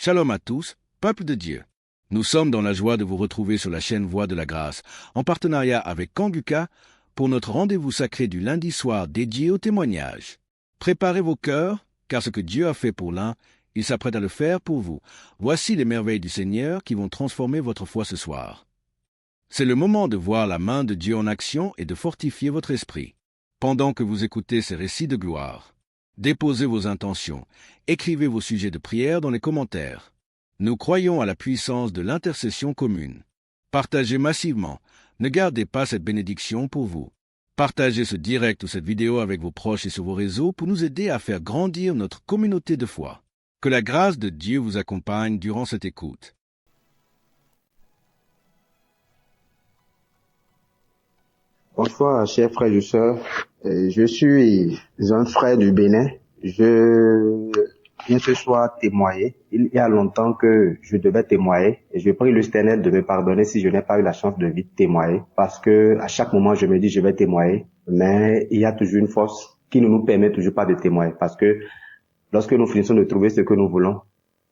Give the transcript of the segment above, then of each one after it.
Shalom à tous, peuple de Dieu. Nous sommes dans la joie de vous retrouver sur la chaîne Voix de la Grâce, en partenariat avec Kanguka, pour notre rendez-vous sacré du lundi soir dédié au témoignage. Préparez vos cœurs, car ce que Dieu a fait pour l'un, il s'apprête à le faire pour vous. Voici les merveilles du Seigneur qui vont transformer votre foi ce soir. C'est le moment de voir la main de Dieu en action et de fortifier votre esprit. Pendant que vous écoutez ces récits de gloire, déposez vos intentions, écrivez vos sujets de prière dans les commentaires. Nous croyons à la puissance de l'intercession commune. Partagez massivement, ne gardez pas cette bénédiction pour vous. Partagez ce direct ou cette vidéo avec vos proches et sur vos réseaux pour nous aider à faire grandir notre communauté de foi. Que la grâce de Dieu vous accompagne durant cette écoute. Bonsoir, chers frères et sœurs. Je suis un frère du Bénin. Je viens ce soir témoigner. Il y a longtemps que je devais témoigner et je prie le Seigneur de me pardonner si je n'ai pas eu la chance de vite témoigner, parce que à chaque moment je me dis je vais témoigner, mais il y a toujours une force qui ne nous permet toujours pas de témoigner, parce que lorsque nous finissons de trouver ce que nous voulons,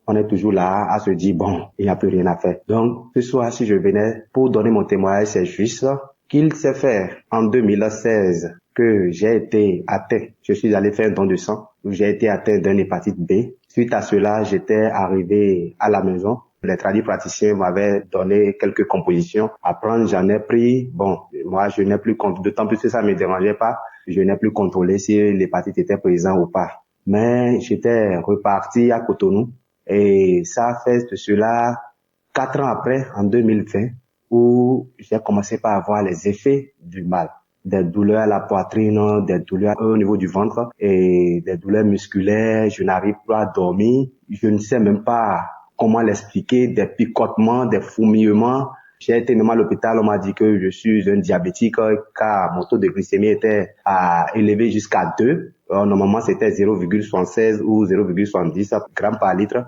on est toujours là à se dire bon, il n'y a plus rien à faire. Donc ce soir, si je venais pour donner mon témoignage, c'est juste qu'il s'est fait en 2016 que j'ai été atteint. Je suis allé faire un don de sang où j'ai été atteint d'une hépatite B. Suite à cela, j'étais arrivé à la maison. Les praticiens m'avaient donné quelques compositions à prendre. J'en ai pris. Bon, moi, je n'ai plus d'autant plus que ça me dérangeait pas. Je n'ai plus contrôlé si l'hépatite était présente ou pas. Mais j'étais reparti à Cotonou et ça fait de cela 4 ans après, en 2020, où j'ai commencé par avoir les effets du mal. Des douleurs à la poitrine, des douleurs au niveau du ventre et des douleurs musculaires. Je n'arrive pas à dormir. Je ne sais même pas comment l'expliquer. Des picotements, des fourmillements. J'ai été nommé à l'hôpital. On m'a dit que je suis un diabétique car mon taux de glycémie était élevé jusqu'à 2. Normalement, c'était 0,76 ou 0,70 grammes par litre.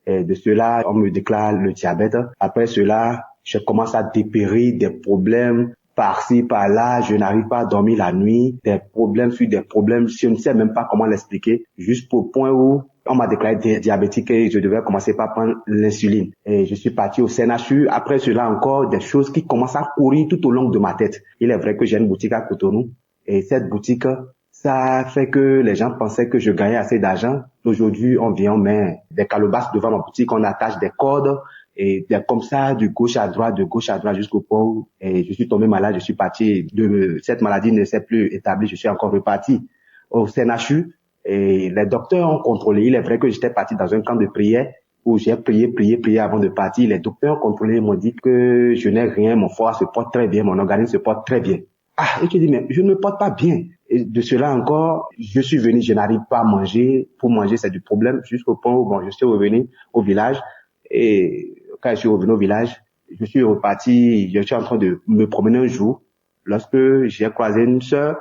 Et de cela, on me déclare le diabète. Après cela, je commence à dépérir des problèmes par-ci, par-là. Je n'arrive pas à dormir la nuit. Des problèmes sur des problèmes. Je ne sais même pas comment l'expliquer. Juste au point où on m'a déclaré diabétique et je devais commencer par prendre l'insuline. Et je suis parti au CNHU. Après cela, encore des choses qui commencent à courir tout au long de ma tête. Il est vrai que j'ai une boutique à Cotonou. Et cette boutique, ça fait que les gens pensaient que je gagnais assez d'argent. Aujourd'hui, on vient, on met des calebasses devant ma boutique, on attache des cordes et comme ça, de gauche à droite jusqu'au point où et je suis tombé malade, je suis parti de cette maladie ne s'est plus établie, je suis encore reparti au CNHU et les docteurs ont contrôlé. Il est vrai que j'étais parti dans un camp de prière où j'ai prié avant de partir. Les docteurs ont contrôlé, m'ont dit que je n'ai rien, mon foie se porte très bien, mon organisme se porte très bien. Ah, et tu dis, mais je ne me porte pas bien. Et de cela encore, je suis venu, je n'arrive pas à manger. Pour manger, c'est du problème. Jusqu'au point où, bon, je suis revenu au village. Et quand je suis revenu au village, je suis reparti, je suis en train de me promener un jour, lorsque j'ai croisé une sœur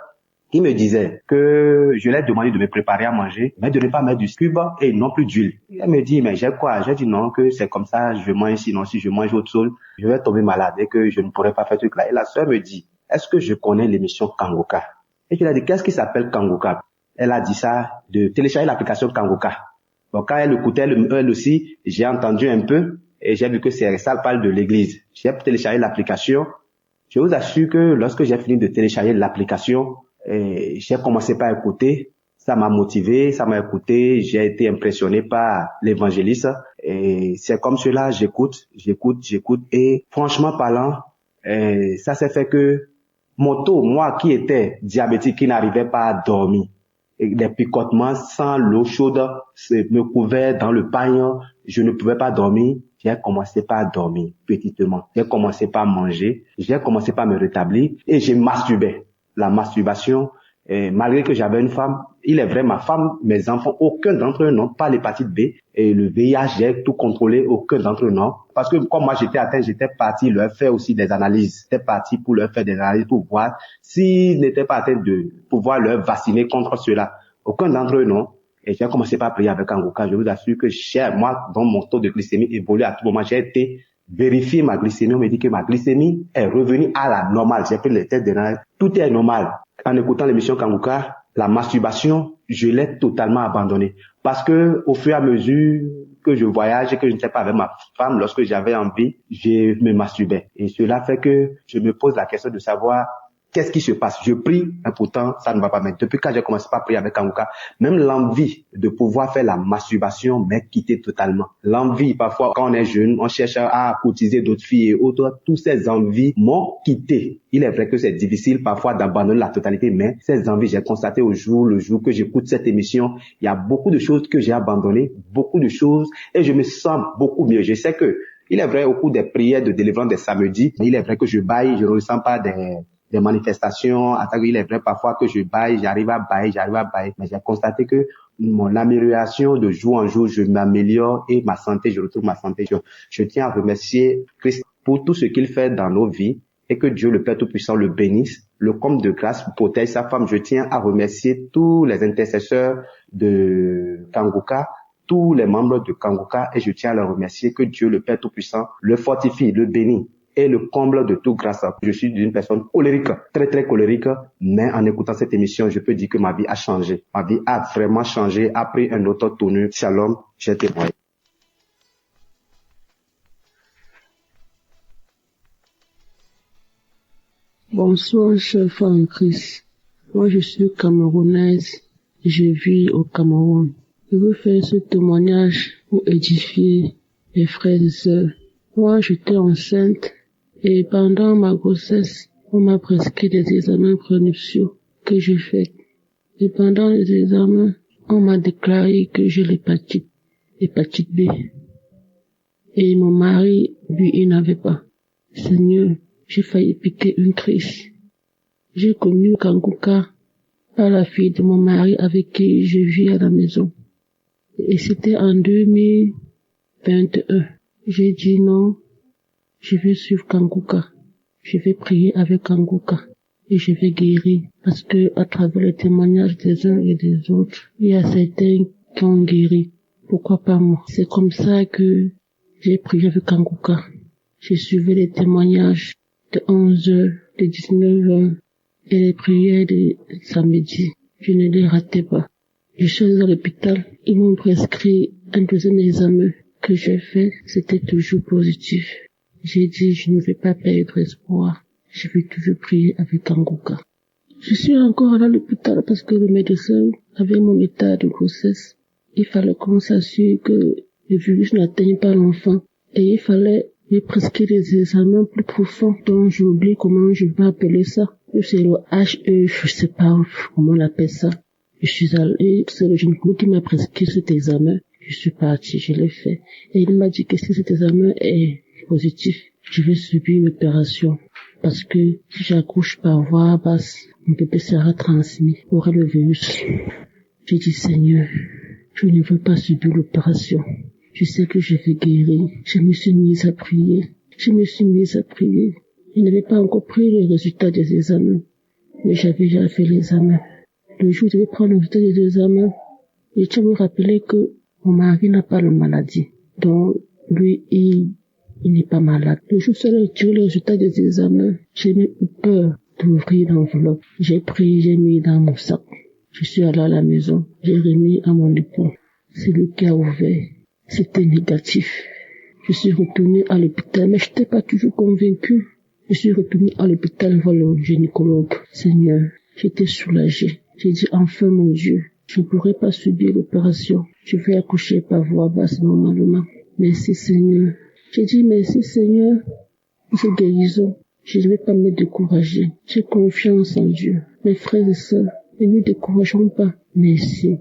qui me disait que je lui ai demandé de me préparer à manger, mais de ne pas mettre du cube et non plus d'huile. Elle me dit, mais j'ai quoi? J'ai dit non, que c'est comme ça, je mange, sinon si je mange autre chose, je vais tomber malade et que je ne pourrai pas faire ce truc-là. Et la sœur me dit, est-ce que je connais l'émission Kanguka? Et je lui ai dit, qu'est-ce qui s'appelle Kanguka? Elle a dit ça, de télécharger l'application Kanguka. Donc quand elle écoutait elle aussi, j'ai entendu un peu et j'ai vu que ça parle de l'église. J'ai téléchargé l'application. Je vous assure que lorsque j'ai fini de télécharger l'application, j'ai commencé par écouter. Ça m'a motivé, ça m'a écouté. J'ai été impressionné par l'évangéliste. Et c'est comme cela, j'écoute. Et franchement parlant, ça s'est fait que mon taux, moi qui étais diabétique, qui n'arrivait pas à dormir, et des picotements sans l'eau chaude me couvaient dans le pagne, je ne pouvais pas dormir. J'ai commencé par dormir petitement. J'ai commencé par manger. J'ai commencé par me rétablir et j'ai masturbé. La masturbation, malgré que j'avais une femme, il est vrai, ma femme, mes enfants, aucun d'entre eux n'ont pas l'hépatite B. Et le VIH, j'ai tout contrôlé, aucun d'entre eux non. Parce que comme moi j'étais atteint, j'étais parti leur faire aussi des analyses. J'étais parti pour leur faire des analyses pour voir s'ils n'étaient pas atteints de pouvoir leur vacciner contre cela. Aucun d'entre eux non. Et j'ai commencé par prier avec Kanguka. Je vous assure que moi, dont mon taux de glycémie évolue à tout moment, j'ai été vérifier ma glycémie. On me dit que ma glycémie est revenue à la normale. J'ai pris les tests d'analyse. Tout est normal. En écoutant l'émission Kanguka, La masturbation, je l'ai totalement abandonnée. Parce que au fur et à mesure que je voyage et que je n'étais pas avec ma femme, lorsque j'avais envie, je me masturbais. Et cela fait que je me pose la question de savoir qu'est-ce qui se passe. Je prie, et pourtant, ça ne va pas. Mais depuis quand j'ai commencé à prier avec Kanguka, même l'envie de pouvoir faire la masturbation m'a quitté totalement. L'envie, parfois, quand on est jeune, on cherche à courtiser d'autres filles et autres. Toutes ces envies m'ont quitté. Il est vrai que c'est difficile parfois d'abandonner la totalité, mais ces envies, j'ai constaté le jour que j'écoute cette émission, il y a beaucoup de choses que j'ai abandonnées, beaucoup de choses, et je me sens beaucoup mieux. Je sais que, il est vrai, au cours des prières de délivrance des samedis, il est vrai que je baille, je ne ressens pas des manifestations. Il est vrai parfois que je baille, j'arrive à bailler, mais j'ai constaté que mon amélioration de jour en jour, je m'améliore et ma santé, je retrouve ma santé. Je tiens à remercier Christ pour tout ce qu'il fait dans nos vies et que Dieu le Père Tout-Puissant le bénisse, le comble de grâce protège sa femme. Je tiens à remercier tous les intercesseurs de Kanguka, tous les membres de Kanguka, et je tiens à leur remercier que Dieu le Père Tout-Puissant le fortifie, le bénit et le comble de toute grâce. Je suis une personne colérique, très très colérique, mais en écoutant cette émission, je peux dire que ma vie a changé. Ma vie a vraiment changé, a pris un autre tournure. Shalom, j'ai témoigné. Bonsoir, cher frère en Christ. Moi, je suis camerounaise. Je vis au Cameroun. Je veux faire ce témoignage pour édifier mes frères et sœurs. Moi, j'étais enceinte et pendant ma grossesse, on m'a prescrit des examens prénuptiaux que j'ai faits. Et pendant les examens, on m'a déclaré que j'ai l'hépatite B. Et mon mari, lui, il n'avait pas. Seigneur, j'ai failli piquer une crise. J'ai connu Kanguka par la fille de mon mari avec qui je vis à la maison. Et c'était en 2021. J'ai dit non, je vais suivre Kanguka. Je vais prier avec Kanguka. Et je vais guérir. Parce que à travers les témoignages des uns et des autres, il y a certains qui ont guéri. Pourquoi pas moi? C'est comme ça que j'ai prié avec Kanguka. J'ai suivi les témoignages de 11h, de 19h et les prières de samedi. Je ne les ratais pas. Je suis allée à l'hôpital. Ils m'ont prescrit un deuxième examen que j'ai fait. C'était toujours positif. J'ai dit, je ne vais pas perdre espoir. Je vais toujours prier avec Kanguka. Je suis encore allée à l'hôpital parce que le médecin avait mon état de grossesse. Il fallait qu'on s'assure que le virus n'atteigne pas l'enfant. Et il fallait me prescrire des examens plus profonds dont j'oublie comment je vais appeler ça. C'est le HE, je sais pas comment on appelle ça. Je suis allée, c'est le gynécologue qui m'a prescrit cet examen. Je suis partie, je l'ai fait. Et il m'a dit que si cet examen est positif, je vais subir une opération. Parce que si j'accouche par voie basse, mon bébé sera transmis, aura le virus. J'ai dit, Seigneur, je ne veux pas subir l'opération. Je sais que je vais guérir. Je me suis mise à prier. Je n'avais pas encore pris les résultats des examens, mais j'avais déjà fait l'examen. Le jour où je devais prendre le résultat des examens, je tiens à me rappeler que mon mari n'a pas la maladie. Donc, lui, il n'est pas malade. Le jour où j'ai tiré le résultat des examens, j'ai eu peur d'ouvrir l'enveloppe. J'ai pris, j'ai mis dans mon sac. Je suis allée à la maison. J'ai remis à mon époux. C'est lui qui a ouvert. C'était négatif. Je suis retournée à l'hôpital, mais je n'étais pas toujours convaincue. Je suis retournée à l'hôpital voir le gynécologue. Seigneur, j'étais soulagée. J'ai dit, enfin mon Dieu, je ne pourrai pas subir l'opération. Je vais accoucher par voie basse normalement. Merci Seigneur. J'ai dit, merci Seigneur pour cette guérison. Je ne vais pas me décourager. J'ai confiance en Dieu. Mes frères et sœurs, ne nous décourageons pas. Merci.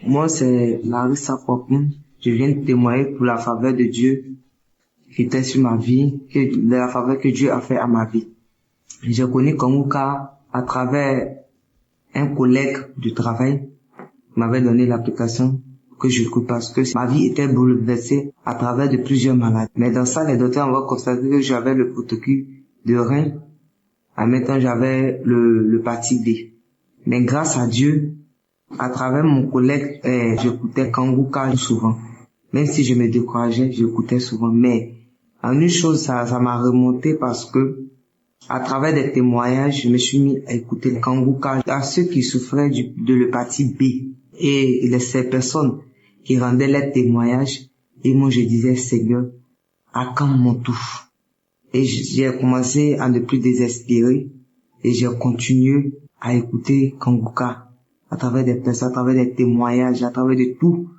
Moi, c'est Larissa Popin. Je viens de témoigner pour la faveur de Dieu qui était sur ma vie, la faveur que Dieu a fait à ma vie. J'ai connu Kanguka à travers un collègue du travail qui m'avait donné l'application que j'écoute parce que ma vie était bouleversée à travers de plusieurs maladies. Mais dans ça, les docteurs ont constaté que j'avais le protocole de rein. En même temps, j'avais le parti B. Mais grâce à Dieu, à travers mon collègue, j'écoutais Kanguka souvent. Même si je me décourageais, j'écoutais souvent. Mais En une chose, ça m'a remonté parce que, à travers des témoignages, je me suis mis à écouter les Kanguka, à ceux qui souffraient de l'hépatie B. Et ces personnes qui rendaient leurs témoignages, et moi je disais, Seigneur, à quand mon tour? Et j'ai commencé à ne plus désespérer, et j'ai continué à écouter Kanguka, à travers des personnes, à travers des témoignages, à travers de tout,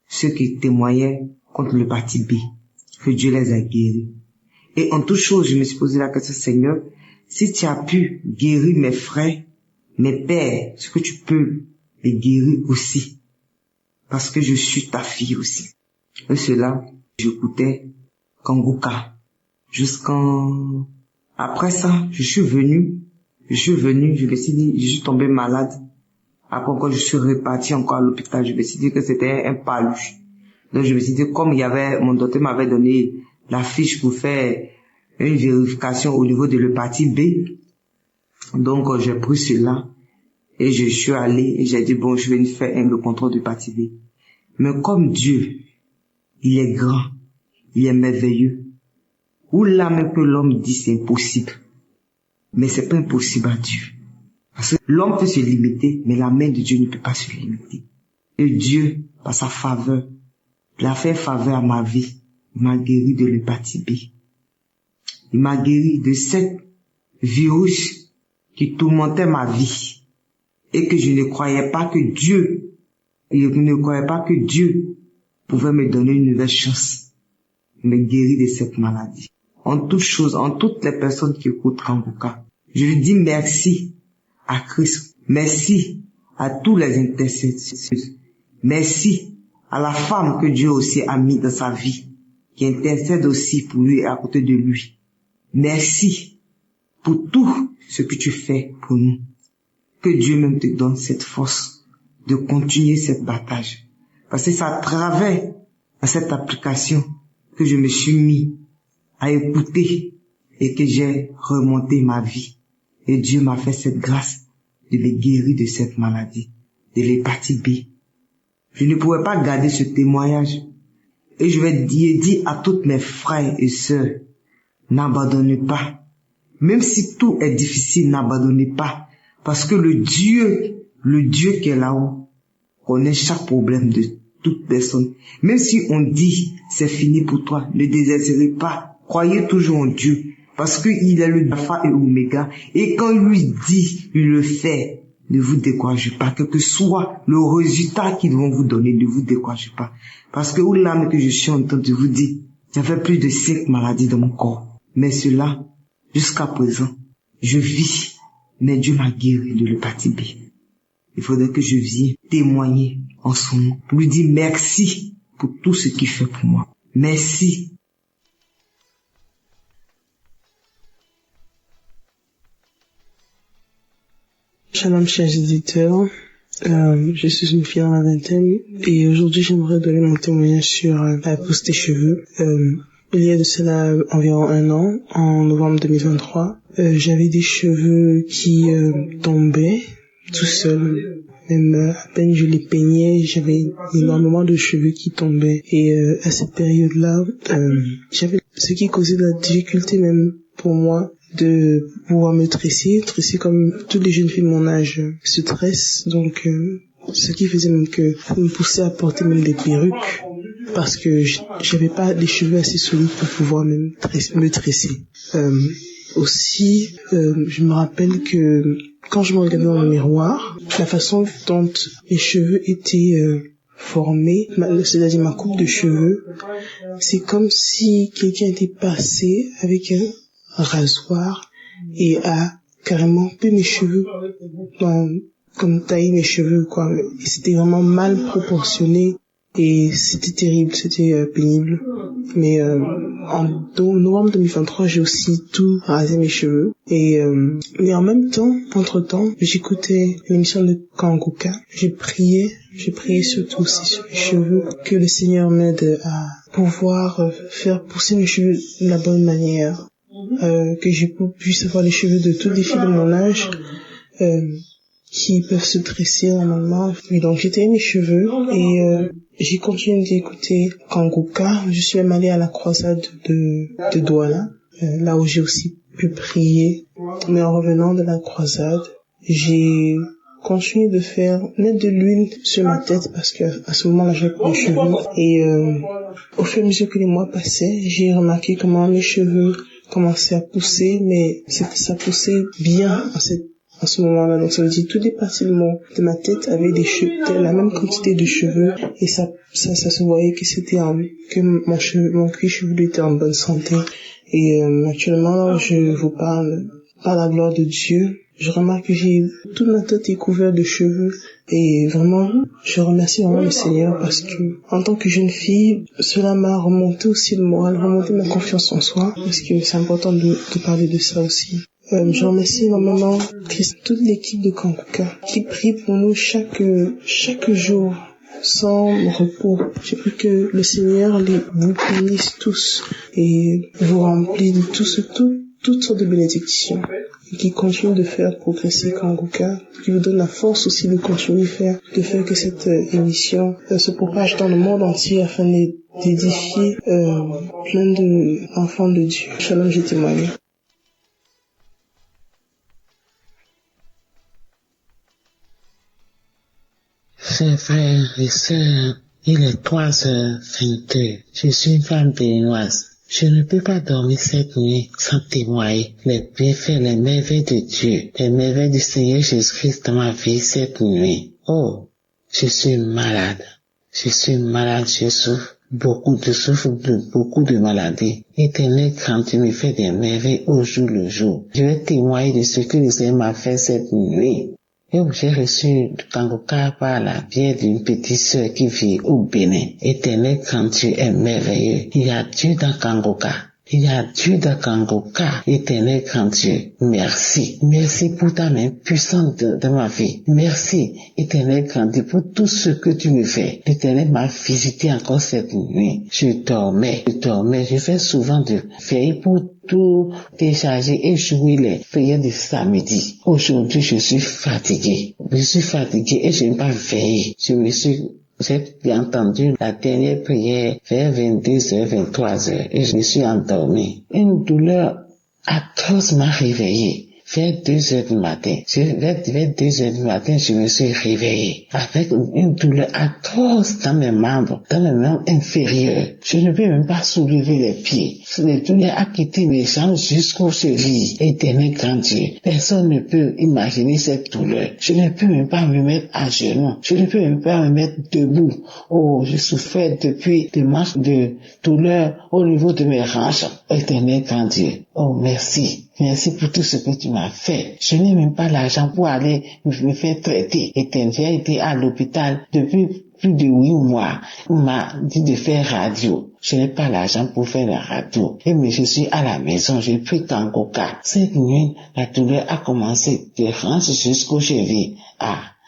ceux qui témoignaient contre l'hépatie B, que Dieu les a guéris. Et en toute chose, je me suis posé la question, Seigneur, si tu as pu guérir mes frères, mes pères, est-ce que tu peux les guérir aussi? Parce que je suis ta fille aussi. Et cela, j'écoutais Kanguka. Après ça, je suis venu, je me suis dit, je suis tombé malade. Après encore, je suis reparti encore à l'hôpital. Je me suis dit que c'était un paluche. Donc je me suis dit, comme mon docteur m'avait donné la fiche pour faire une vérification au niveau de l'hépatie B. Donc j'ai pris cela et je suis allé et j'ai dit, bon, je vais faire le contrôle d'hépatie B. Mais comme Dieu, il est grand, il est merveilleux, où là même que l'homme dit c'est impossible, mais c'est pas impossible à Dieu. Parce que l'homme peut se limiter, mais la main de Dieu ne peut pas se limiter. Et Dieu, par sa faveur, il a fait faveur à ma vie. Il m'a guéri de l'hépatie B. Il m'a guéri de cette virus qui tourmentait ma vie. Et que je ne croyais pas que Dieu pouvait me donner une nouvelle chance. Il m'a guéri de cette maladie. En toutes choses, en toutes les personnes qui écoutent Kanguka, je lui dis merci à Christ. Merci à tous les intercesseurs. Merci à la femme que Dieu aussi a mis dans sa vie, qui intercède aussi pour lui et à côté de lui. Merci pour tout ce que tu fais pour nous. Que Dieu même te donne cette force de continuer cette bataille. Parce que c'est à travers cette application que je me suis mis à écouter et que j'ai remonté ma vie. Et Dieu m'a fait cette grâce de me guérir de cette maladie, de l'hépatie B. Je ne pouvais pas garder ce témoignage. Et je vais dire à tous mes frères et sœurs, n'abandonnez pas. Même si tout est difficile, n'abandonnez pas. Parce que le Dieu qui est là-haut, connaît chaque problème de toute personne. Même si on dit, c'est fini pour toi, ne désespérez pas. Croyez toujours en Dieu. Parce qu'il est le Alpha et Oméga. Et quand il lui dit, il le fait. Ne vous découragez pas. Quel que soit le résultat qu'ils vont vous donner, ne vous découragez pas. Parce que là que je suis en train de vous dire, j'avais plus de 5 maladies dans mon corps. Mais cela, jusqu'à présent, je vis. Mais Dieu m'a guéri de l'hépatie B. Il faudrait que je vienne témoigner en son nom. Pour lui dire merci pour tout ce qu'il fait pour moi. Merci. Shalom chers éditeurs, je suis une fille dans la vingtaine et aujourd'hui j'aimerais donner mon témoignage sur la pousse des cheveux. Il y a de cela environ 1 an, en novembre 2023, j'avais des cheveux qui tombaient tout seuls. Même à peine je les peignais, j'avais énormément de cheveux qui tombaient. Et à cette période-là, j'avais ce qui causait de la difficulté même pour moi de pouvoir me tresser comme toutes les jeunes filles de mon âge se tressent. Donc, ce qui faisait même que me poussait à porter même des perruques parce que j'avais pas les cheveux assez solides pour pouvoir même me tresser. Aussi, je me rappelle que quand je me regardais dans le miroir, la façon dont mes cheveux étaient formés, c'est-à-dire ma coupe de cheveux, c'est comme si quelqu'un était passé avec un rasoir et a carrément coupé mes cheveux comme tailler mes cheveux, quoi. Et c'était vraiment mal proportionné et c'était terrible, c'était pénible. Mais en novembre 2023, j'ai aussi tout rasé mes cheveux. Mais en même temps, entre-temps, j'écoutais l'émission de Kanguka. J'ai prié surtout aussi sur mes cheveux, que le Seigneur m'aide à pouvoir faire pousser mes cheveux de la bonne manière, que je puisse avoir les cheveux de toutes les filles de mon âge. qui peuvent se dresser normalement. Et donc j'étais mes cheveux et j'ai continué d'écouter Kanguka. Je suis même allée à la croisade de Douala, là où j'ai aussi pu prier. Mais en revenant de la croisade, j'ai continué de mettre de l'huile sur ma tête parce que à ce moment-là j'avais pas de cheveux. Et au fur et à mesure que les mois passaient, j'ai remarqué comment mes cheveux commençaient à pousser, mais ça poussait bien en ce moment-là. Donc ça veut dire toutes les parties de ma tête avaient la même quantité de cheveux et ça se voyait que que mon cuir chevelu était en bonne santé. Et actuellement, je vous parle par la gloire de Dieu. Je remarque que toute ma tête est couverte de cheveux et vraiment, je remercie vraiment le Seigneur parce que, en tant que jeune fille, cela m'a remonté aussi le moral, remonté ma confiance en soi parce que c'est important de parler de ça aussi. Je remercie énormément toute l'équipe de Kanguka qui prie pour nous chaque jour sans repos. Je prie que le Seigneur vous bénisse tous et vous remplisse de toutes sortes de bénédictions et qui continue de faire progresser Kanguka, qui vous donne la force aussi de continuer de faire que cette émission se propage dans le monde entier afin d'édifier plein d'enfants de Dieu. Shalom, je témoigne. Chers frères et sœurs, il est 3h22. Je suis une femme béninoise. Je ne peux pas dormir cette nuit sans témoigner les bienfaits, les merveilles de Dieu, les merveilles du Seigneur Jésus-Christ dans ma vie cette nuit. Oh, je suis malade. Je souffre de beaucoup de maladies. Éternel, quand tu me fais des merveilles au jour le jour, je vais témoigner de ce que le Seigneur m'a fait cette nuit. Et j'ai reçu du Kanguka par la bière d'une petite sœur qui vit au Bénin. Éternel, quand tu es merveilleux, il y a Dieu dans Kanguka. Éternel, quand tu merci. Merci pour ta main puissante de ma vie. Merci, Éternel, quand tu pour tout ce que tu me fais. L'Éternel m'a visité encore cette nuit. Je dormais. Je fais souvent de veiller pour tout décharger et jouer les prières de samedi. Aujourd'hui, je suis fatigué et je n'ai pas veillé. J'ai entendu la dernière prière vers 22h, 23h et je me suis endormi. Une douleur atroce m'a réveillé. Vers 2h du matin, je me suis réveillé avec une douleur atroce dans mes membres inférieurs. Je ne peux même pas soulever les pieds. La douleur a quitté mes jambes jusqu'aux chevilles. Éternel grand Dieu, personne ne peut imaginer cette douleur. Je ne peux même pas me mettre à genoux. Je ne peux même pas me mettre debout. Oh, je souffrais depuis des marches de douleur au niveau de mes hanches. Éternel grand Dieu, oh merci. Merci pour tout ce que tu m'as fait. Je n'ai même pas l'argent pour aller me faire traiter. J'ai été à l'hôpital depuis plus de 8 mois. On m'a dit de faire radio. Je n'ai pas l'argent pour faire la radio. Mais je suis à la maison, j'ai pris Kanguka. Cette nuit, la douleur a commencé de hanches jusqu'aux chevilles.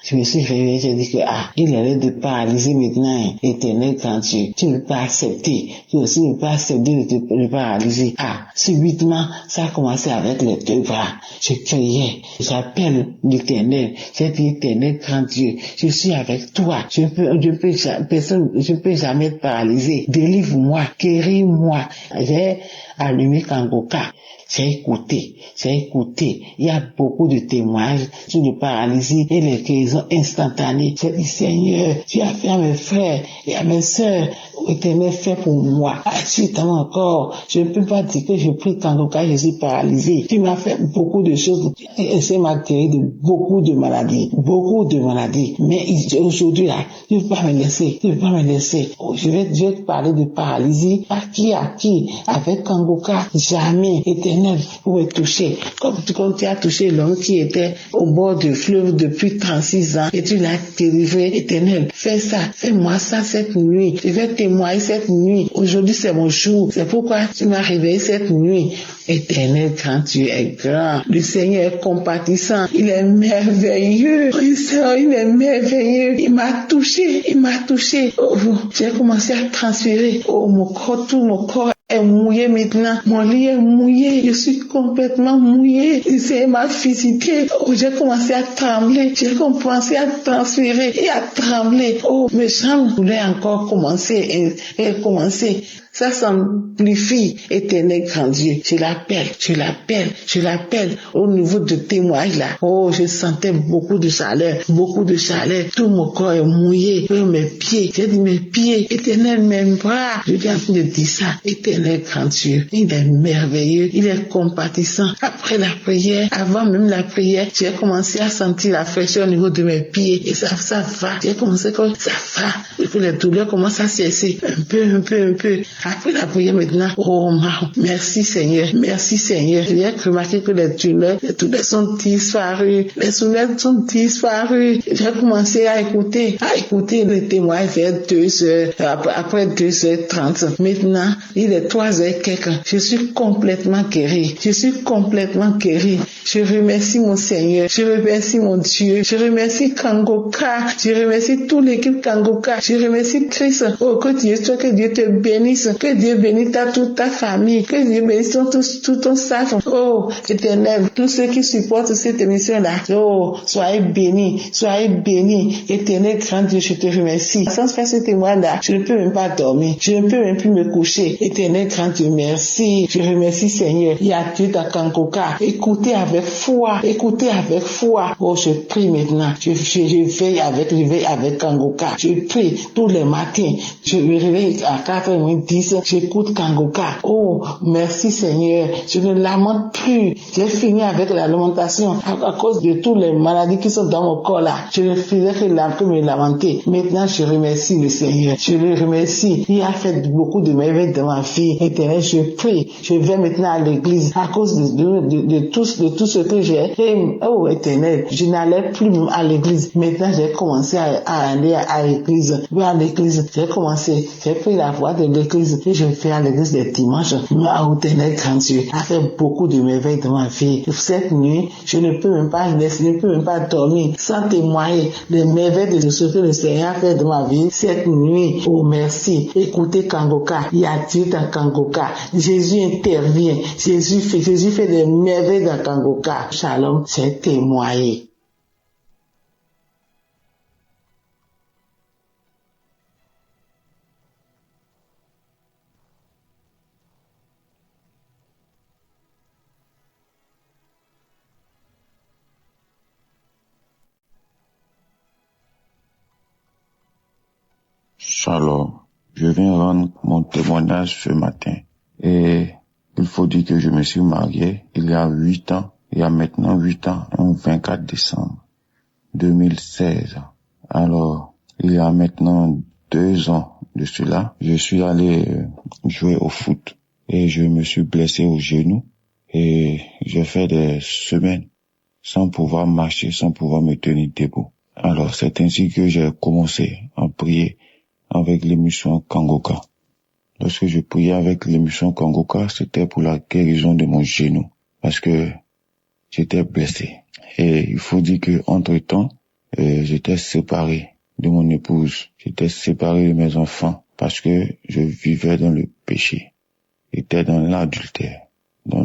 Je me suis réveillé, j'ai dit que, il allait de paralyser maintenant. Éternel, quand tu ne peux pas accepter. Tu aussi ne peux pas accepter de te paralyser. Subitement, ça a commencé avec les 2 bras. Je criais, j'appelle l'Éternel. J'ai dit, Éternel, grand Dieu, je suis avec toi. Je peux jamais te paralyser. Délivre-moi, guéris-moi. J'ai allumé Kanguka. J'ai écouté. Il y a beaucoup de témoignages sur le paralysie et les guérisons instantanées. J'ai dit, Seigneur, tu as fait à mes frères et à mes sœurs. Éternel, fait pour moi. Assis dans mon corps. Je ne peux pas dire que je prie Kanguka, je suis paralysé. Tu m'as fait beaucoup de choses. Et ça m'a guéri de beaucoup de maladies. Mais aujourd'hui, là, tu ne peux pas me laisser. Oh, je vais te parler de paralysie. À qui? Avec Kanguka, jamais. Éternel, pour me toucher. Comme tu as touché l'homme qui était au bord du fleuve depuis 36 ans et tu l'as délivré. Éternel, fais-moi ça cette nuit. Je vais témoigner cette nuit. Aujourd'hui, c'est mon jour. C'est pourquoi tu m'as réveillé cette nuit. Éternel, quand tu es grand, le Seigneur est compatissant. Il est merveilleux. Il est merveilleux. Il m'a touché. Oh, j'ai commencé à transpirer. Oh, tout mon corps est mouillé maintenant. Mon lit est mouillé. Je suis complètement mouillé. C'est ma visité. Oh, j'ai commencé à trembler. J'ai commencé à transpirer et à trembler. Oh, mes chambres voulaient encore commencer et commencer. Ça s'amplifie, Éternel grand Dieu. Je l'appelle au niveau de témoignage là. Oh, je sentais beaucoup de chaleur. Tout mon corps est mouillé. Mes pieds, j'ai dit mes pieds, Éternel, mes bras. Je viens de dire ça, Éternel grand Dieu. Il est merveilleux, il est compatissant. Après la prière, avant même la prière, j'ai commencé à sentir la fraîcheur au niveau de mes pieds. Et ça va. J'ai commencé comme ça va. Et puis les douleurs commencent à cesser. Un peu. Après la prière maintenant, oh merci Seigneur. J'ai remarqué que les douleurs sont disparues. Les douleurs sont disparues. J'ai commencé à écouter les témoins vers 2h, après 2h30. Maintenant, il est 3h quelque. Je suis complètement guéri. Je remercie mon Seigneur. Je remercie mon Dieu. Je remercie Kangoka. Je remercie toute l'équipe Kangoka. Je remercie Christ. Oh, que Dieu te bénisse. Que Dieu bénisse toute ta famille. Que Dieu bénisse tout ton staff. Oh, Éternel, tous ceux qui supportent cette émission-là. Oh, soyez bénis. Éternel, grand Dieu, je te remercie. Sans faire ce témoin-là, je ne peux même pas dormir. Je ne peux même plus me coucher. Éternel, grand Dieu, merci. Je remercie Seigneur. Il y a Dieu dans Kangoka. Écoutez avec foi. Oh, je prie maintenant. Je veille avec Kangoka. Je prie tous les matins. Je me réveille à 4h10. J'écoute Kangoka. Oh, merci Seigneur. Je ne lamente plus. J'ai fini avec la lamentation à cause de toutes les maladies qui sont dans mon corps là. Je ne faisais que me lamenter. Maintenant, je remercie le Seigneur. Je le remercie. Il a fait beaucoup de merveilles dans ma vie. Éternel, je prie. Je vais maintenant à l'église à cause de tout ce que j'ai. Oh, Éternel, je n'allais plus à l'église. Maintenant, j'ai commencé à aller à l'église. J'ai pris la voie de l'église et je vais à l'église les dimanches. Oh, Éternel, grand Dieu, a fait beaucoup de merveilles dans ma vie. Cette nuit, je ne peux même pas dormir sans témoigner les merveilles de ce que le Seigneur a fait dans ma vie cette nuit. Oh, merci. Écoutez Kangoka. Il y a Dieu dans Kangoka. Jésus intervient. Jésus fait des merveilles dans Kangoka. Shalom, c'est témoigné. Shalom, je viens rendre mon témoignage ce matin. Et il faut dire que je me suis marié il y a maintenant 8 ans, le 24 décembre 2016. Alors, il y a maintenant 2 ans de cela, je suis allé jouer au foot et je me suis blessé au genou et j'ai fait des semaines sans pouvoir marcher, sans pouvoir me tenir debout. Alors, c'est ainsi que j'ai commencé à prier avec l'émission Kangoka. Lorsque je priais avec l'émission Kangoka, c'était pour la guérison de mon genou, parce que j'étais blessé. Et il faut dire que entre-temps, j'étais séparé de mon épouse, j'étais séparé de mes enfants, parce que je vivais dans le péché. J'étais dans l'adultère, dans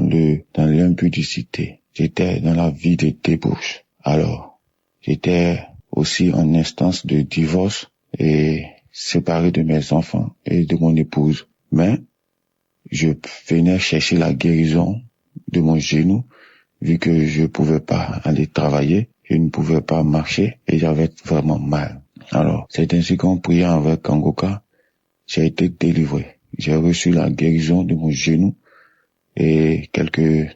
l'impudicité. J'étais dans la vie de débauche. Alors, j'étais aussi en instance de divorce et séparé de mes enfants et de mon épouse. Mais je venais chercher la guérison de mon genou, vu que je pouvais pas aller travailler, je ne pouvais pas marcher et j'avais vraiment mal. Alors, c'est ainsi qu'en priant avec Kangoka, j'ai été délivré. J'ai reçu la guérison de mon genou et quelques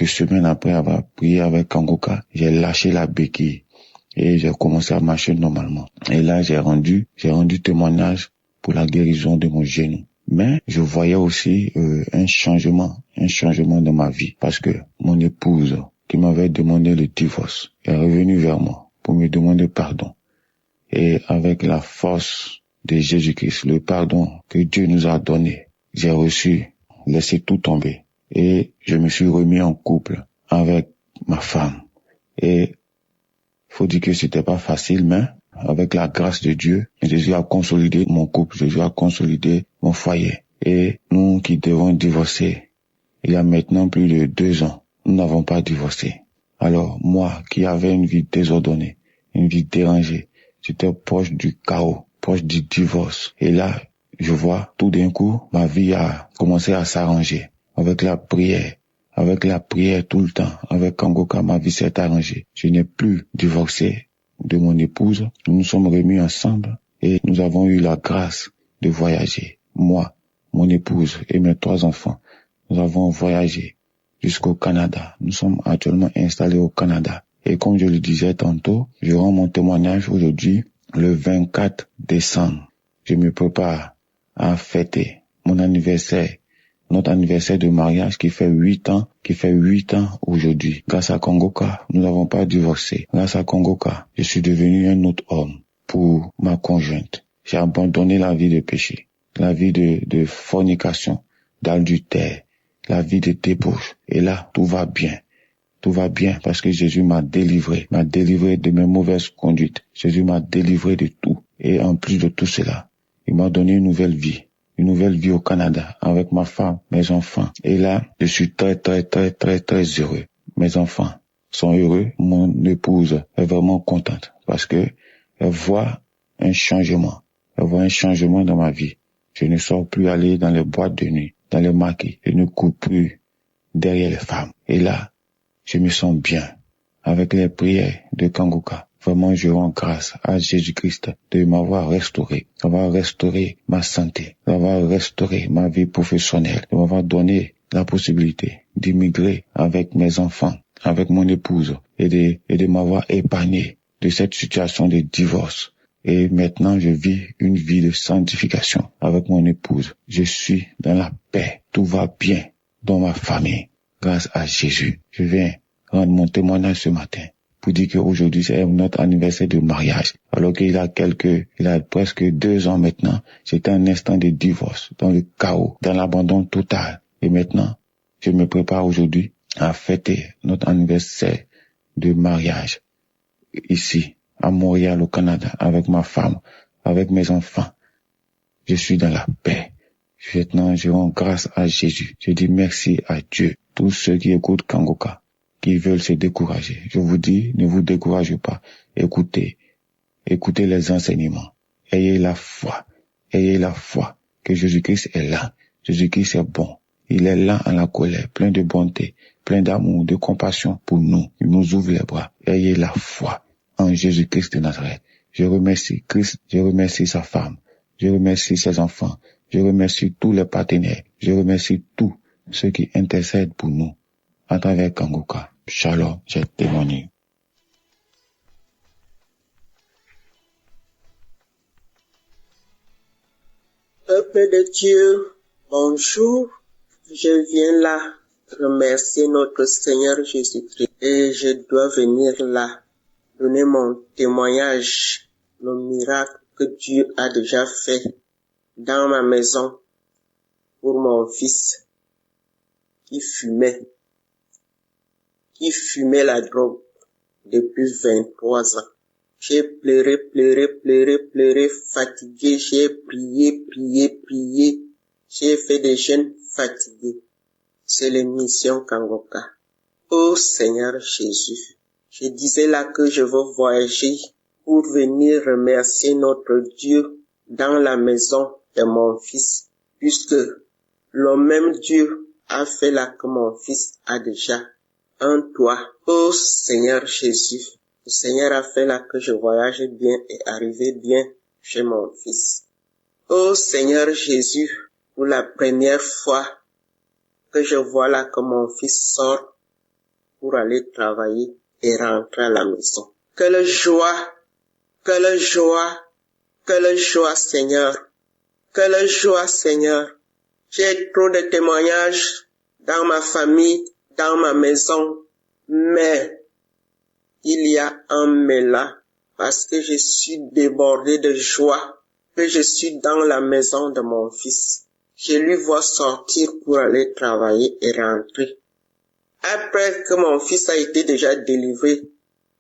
semaines après avoir prié avec Kangoka, j'ai lâché la béquille et j'ai commencé à marcher normalement. Et là, j'ai rendu témoignage pour la guérison de mon genou. Mais je voyais aussi un changement dans ma vie, parce que mon épouse qui m'avait demandé le divorce est revenue vers moi pour me demander pardon. Et avec la force de Jésus-Christ, le pardon que Dieu nous a donné, j'ai laissé tout tomber. Et je me suis remis en couple avec ma femme. Et faut dire que c'était pas facile, mais avec la grâce de Dieu, Jésus a consolidé mon couple, Jésus a consolidé mon foyer. Et nous qui devons divorcer, il y a maintenant plus de 2 ans, nous n'avons pas divorcé. Alors moi qui avais une vie désordonnée, une vie dérangée, j'étais proche du chaos, proche du divorce. Et là, je vois tout d'un coup, ma vie a commencé à s'arranger avec la prière. Avec la prière tout le temps, avec Kangoka, ma vie s'est arrangée. Je n'ai plus divorcé de mon épouse. Nous nous sommes remis ensemble et nous avons eu la grâce de voyager. Moi, mon épouse et mes 3 enfants, nous avons voyagé jusqu'au Canada. Nous sommes actuellement installés au Canada. Et comme je le disais tantôt, je rends mon témoignage aujourd'hui, le 24 décembre. Je me prépare à fêter mon anniversaire. Notre anniversaire de mariage qui fait 8 ans aujourd'hui. Grâce à Kangoka, nous n'avons pas divorcé. Grâce à Kangoka, je suis devenu un autre homme pour ma conjointe. J'ai abandonné la vie de péché, la vie de fornication, d'adultère, la vie de débauche. Et là, tout va bien. Tout va bien parce que Jésus m'a délivré de mes mauvaises conduites. Jésus m'a délivré de tout. Et en plus de tout cela, il m'a donné une nouvelle vie au Canada avec ma femme, mes enfants. Et là, je suis très heureux. Mes enfants sont heureux. Mon épouse est vraiment contente parce que elle voit un changement. Elle voit un changement dans ma vie. Je ne sors plus aller dans les boîtes de nuit, dans les maquis. Je ne cours plus derrière les femmes. Et là, je me sens bien avec les prières de Kangoka. Vraiment, je rends grâce à Jésus-Christ de m'avoir restauré, d'avoir restauré ma santé, d'avoir restauré ma vie professionnelle, de m'avoir donné la possibilité d'immigrer avec mes enfants, avec mon épouse et de m'avoir épargné de cette situation de divorce. Et maintenant, je vis une vie de sanctification avec mon épouse. Je suis dans la paix. Tout va bien dans ma famille grâce à Jésus. Je viens rendre mon témoignage ce matin pour dire qu'aujourd'hui c'est notre anniversaire de mariage. Alors qu'il a presque 2 ans maintenant, j'étais un instant de divorce, dans le chaos, dans l'abandon total. Et maintenant, je me prépare aujourd'hui à fêter notre anniversaire de mariage ici, à Montréal, au Canada, avec ma femme, avec mes enfants. Je suis dans la paix. Maintenant, je rends grâce à Jésus. Je dis merci à Dieu. Tous ceux qui écoutent Kangoka, qui veulent se décourager, je vous dis, ne vous découragez pas. Écoutez les enseignements. Ayez la foi que Jésus-Christ est là. Jésus-Christ est bon. Il est là en la colère, plein de bonté, plein d'amour, de compassion pour nous. Il nous ouvre les bras. Ayez la foi en Jésus-Christ de Nazareth. Je remercie Christ, je remercie sa femme, je remercie ses enfants, je remercie tous les partenaires, je remercie tous ceux qui intercèdent pour nous à travers Kangoka. Shalom, j'ai témoigné. Peuple de Dieu, bonjour. Je viens là remercier notre Seigneur Jésus-Christ et je dois venir là donner mon témoignage, le miracle que Dieu a déjà fait dans ma maison pour mon fils qui fumait la drogue depuis 23 ans. J'ai pleuré, fatigué, j'ai prié. J'ai fait des jeûnes fatigués. C'est l'émission Kangoka. Oh Seigneur Jésus, je disais là que je veux voyager pour venir remercier notre Dieu dans la maison de mon fils, puisque le même Dieu a fait là que mon fils a déjà un toit. Oh Seigneur Jésus, le Seigneur a fait là que je voyage bien et arrive bien chez mon fils. Oh Seigneur Jésus, pour la première fois que je vois là que mon fils sort pour aller travailler et rentrer à la maison. Quelle joie, Seigneur. Quelle joie, Seigneur. J'ai trop de témoignages dans ma famille, dans ma maison, mais il y a un mais là, parce que je suis débordé de joie, que je suis dans la maison de mon fils. Je lui vois sortir pour aller travailler et rentrer. Après que mon fils a été déjà délivré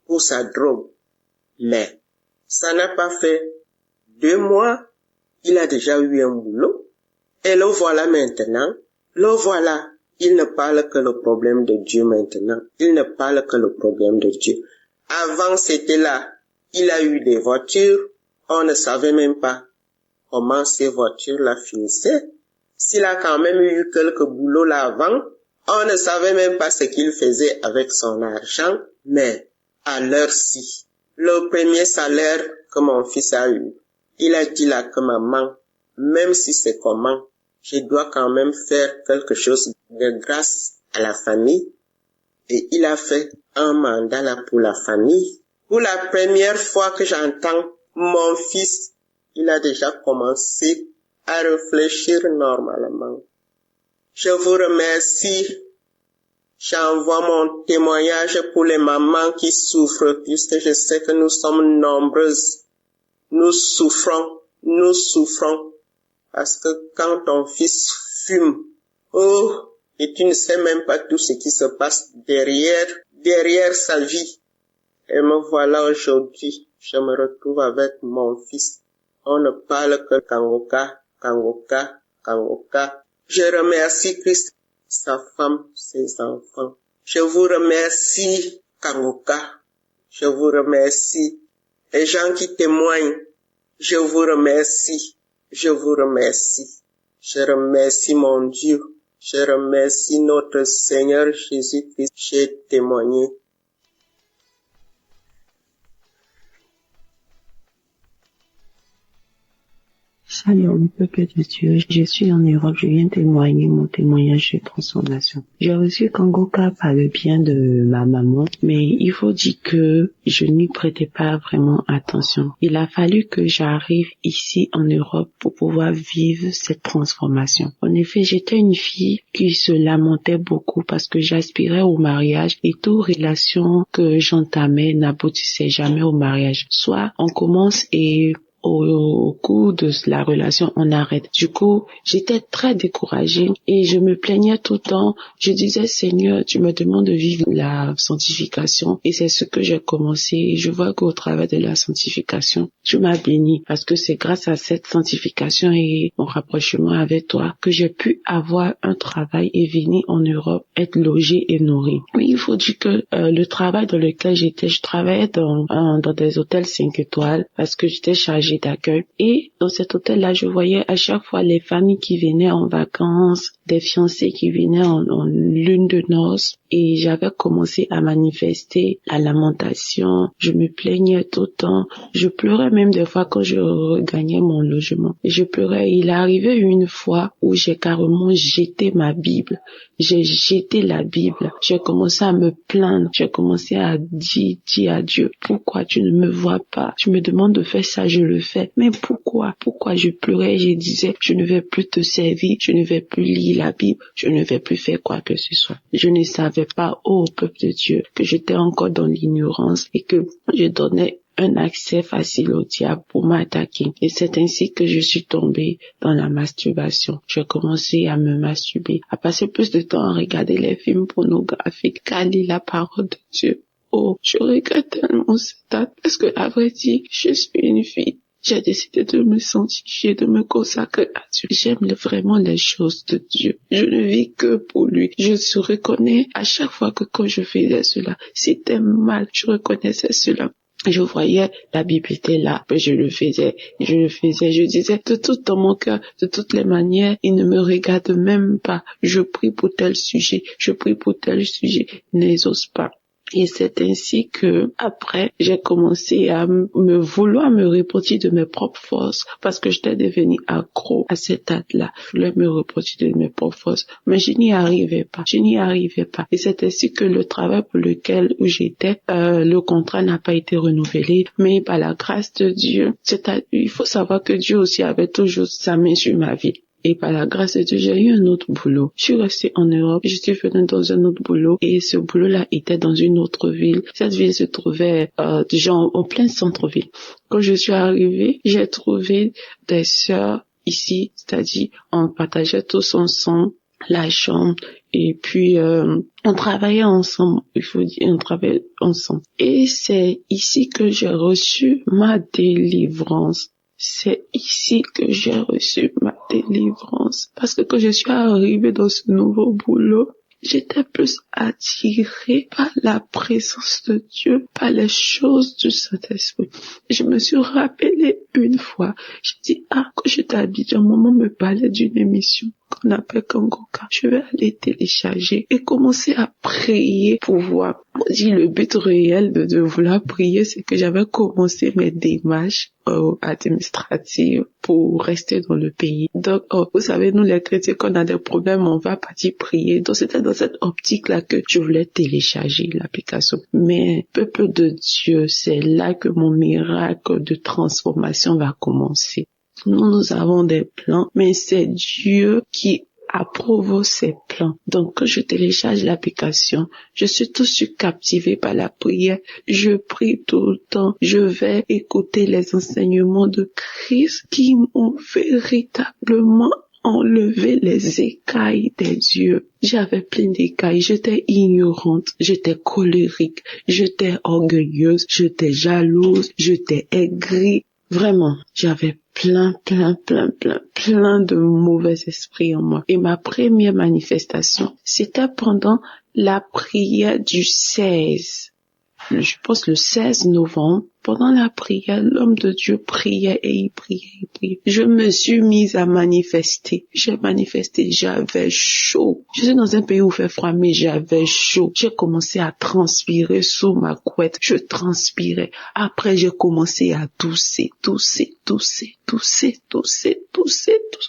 pour sa drogue. Mais ça n'a pas fait 2 mois, il a déjà eu un boulot. Et le voilà maintenant. Le voilà. Il ne parle que le problème de Dieu maintenant. Il ne parle que le problème de Dieu. Avant, c'était là. Il a eu des voitures. On ne savait même pas comment ces voitures-là finissaient. S'il a quand même eu quelques boulots là avant, on ne savait même pas ce qu'il faisait avec son argent. Mais à l'heure-ci, le premier salaire que mon fils a eu, il a dit là que maman, même si c'est comment, je dois quand même faire quelque chose de grâce à la famille. Et il a fait un mandat là pour la famille. Pour la première fois que j'entends mon fils, il a déjà commencé à réfléchir normalement. Je vous remercie. J'envoie mon témoignage pour les mamans qui souffrent, puisque je sais que nous sommes nombreuses. Nous souffrons, parce que quand ton fils fume, et tu ne sais même pas tout ce qui se passe derrière sa vie. Et me voilà aujourd'hui, je me retrouve avec mon fils. On ne parle que Kangoka. Je remercie Christ, sa femme, ses enfants. Je vous remercie, Kangoka. Je vous remercie. Les gens qui témoignent, je vous remercie. Je remercie mon Dieu. Je remercie notre Seigneur Jésus-Christ. J'ai témoigné. Shalom, peuple de Dieu. Je suis en Europe, je viens témoigner mon témoignage de transformation. J'ai reçu Kangoka par le bien de ma maman, mais il faut dire que je n'y prêtais pas vraiment attention. Il a fallu que j'arrive ici en Europe pour pouvoir vivre cette transformation. En effet, j'étais une fille qui se lamentait beaucoup parce que j'aspirais au mariage et toute relation que j'entamais n'aboutissait jamais au mariage. Soit on commence et au cours de la relation, on arrête. Du coup, j'étais très découragée et je me plaignais tout le temps. Je disais, Seigneur, tu me demandes de vivre la sanctification et c'est ce que j'ai commencé. Et je vois qu'au travers de la sanctification, tu m'as béni parce que c'est grâce à cette sanctification et mon rapprochement avec toi que j'ai pu avoir un travail et venir en Europe, être logée et nourrie. Mais il faut dire que le travail dans lequel j'étais, je travaillais dans des hôtels 5 étoiles parce que j'étais chargée d'accueil. Et dans cet hôtel-là, je voyais à chaque fois les familles qui venaient en vacances, des fiancés qui venaient en lune de noces. Et j'avais commencé à manifester la lamentation. Je me plaignais tout le temps. Je pleurais même des fois quand je regagnais mon logement. Et je pleurais. Il est arrivé une fois où j'ai carrément jeté ma Bible. J'ai jeté la Bible. J'ai commencé à me plaindre. J'ai commencé à dire à Dieu, pourquoi tu ne me vois pas? Tu me demandes de faire ça, je le fais. Mais pourquoi je pleurais? Je disais, je ne vais plus te servir. Je ne vais plus lire la Bible. Je ne vais plus faire quoi que ce soit. Je ne savais pas, ô peuple de Dieu, que j'étais encore dans l'ignorance et que je donnais un accès facile au diable pour m'attaquer. Et c'est ainsi que je suis tombée dans la masturbation. J'ai commencé à me masturber, à passer plus de temps à regarder les films pornographiques qu'à lire la parole de Dieu. Oh, je regrette tellement cette date parce que, à vrai dire, je suis une fille. J'ai décidé de me sanctifier, de me consacrer à Dieu. J'aime vraiment les choses de Dieu. Je ne vis que pour lui. Je se reconnais à chaque fois que quand je faisais cela, c'était mal. Je reconnaissais cela. Je voyais, la Bible était là, je le faisais, je disais, de tout dans mon cœur, de toutes les manières, il ne me regarde même pas. Je prie pour tel sujet, n'exauce pas. Et c'est ainsi que, après, j'ai commencé à me vouloir me repentir de mes propres forces, parce que j'étais devenue accro à cette date-là. Je voulais me repentir de mes propres forces, mais je n'y arrivais pas. Et c'est ainsi que le travail pour lequel j'étais, le contrat n'a pas été renouvelé, mais par la grâce de Dieu, il faut savoir que Dieu aussi avait toujours sa main sur ma vie. Et par la grâce de Dieu, j'ai eu un autre boulot. Je suis restée en Europe, je suis venue dans un autre boulot et ce boulot-là était dans une autre ville. Cette ville se trouvait déjà en plein centre-ville. Quand je suis arrivée, j'ai trouvé des sœurs ici, c'est-à-dire on partageait tous ensemble la chambre et puis on travaillait ensemble, on travaillait ensemble. Et c'est ici que j'ai reçu ma délivrance. C'est ici que j'ai reçu ma délivrance. Parce que quand je suis arrivée dans ce nouveau boulot, j'étais plus attirée par la présence de Dieu, par les choses du Saint-Esprit. Je me suis rappelée une fois, j'ai dit, quand j'étais à Abidjan, maman me parlait d'une émission qu'on appelle Kangoka. Je vais aller télécharger et commencer à prier pour voir. Moi, j'ai le but réel de vouloir prier, c'est que j'avais commencé mes démarches administratives pour rester dans le pays. Donc, vous savez, nous les chrétiens, quand on a des problèmes, on va partir prier. Donc, c'était dans cette optique-là que je voulais télécharger l'application. Mais, peuple de Dieu, c'est là que mon miracle de transformation va commencer. Nous avons des plans, mais c'est Dieu qui approuve ces plans. Donc, quand je télécharge l'application, je suis tout de suite captivée par la prière. Je prie tout le temps. Je vais écouter les enseignements de Christ qui m'ont véritablement enlevé les écailles des yeux. J'avais plein d'écailles. J'étais ignorante. J'étais colérique. J'étais orgueilleuse. J'étais jalouse. J'étais aigrie. Vraiment, j'avais plein de mauvais esprits en moi. Et ma première manifestation, c'était pendant la prière du 16. Je pense le 16 novembre. Pendant la prière, l'homme de Dieu priait et il priait. Je me suis mise à manifester. J'ai manifesté, j'avais chaud. Je suis dans un pays où il fait froid, mais j'avais chaud. J'ai commencé à transpirer sous ma couette. Je transpirais. Après, j'ai commencé à tousser.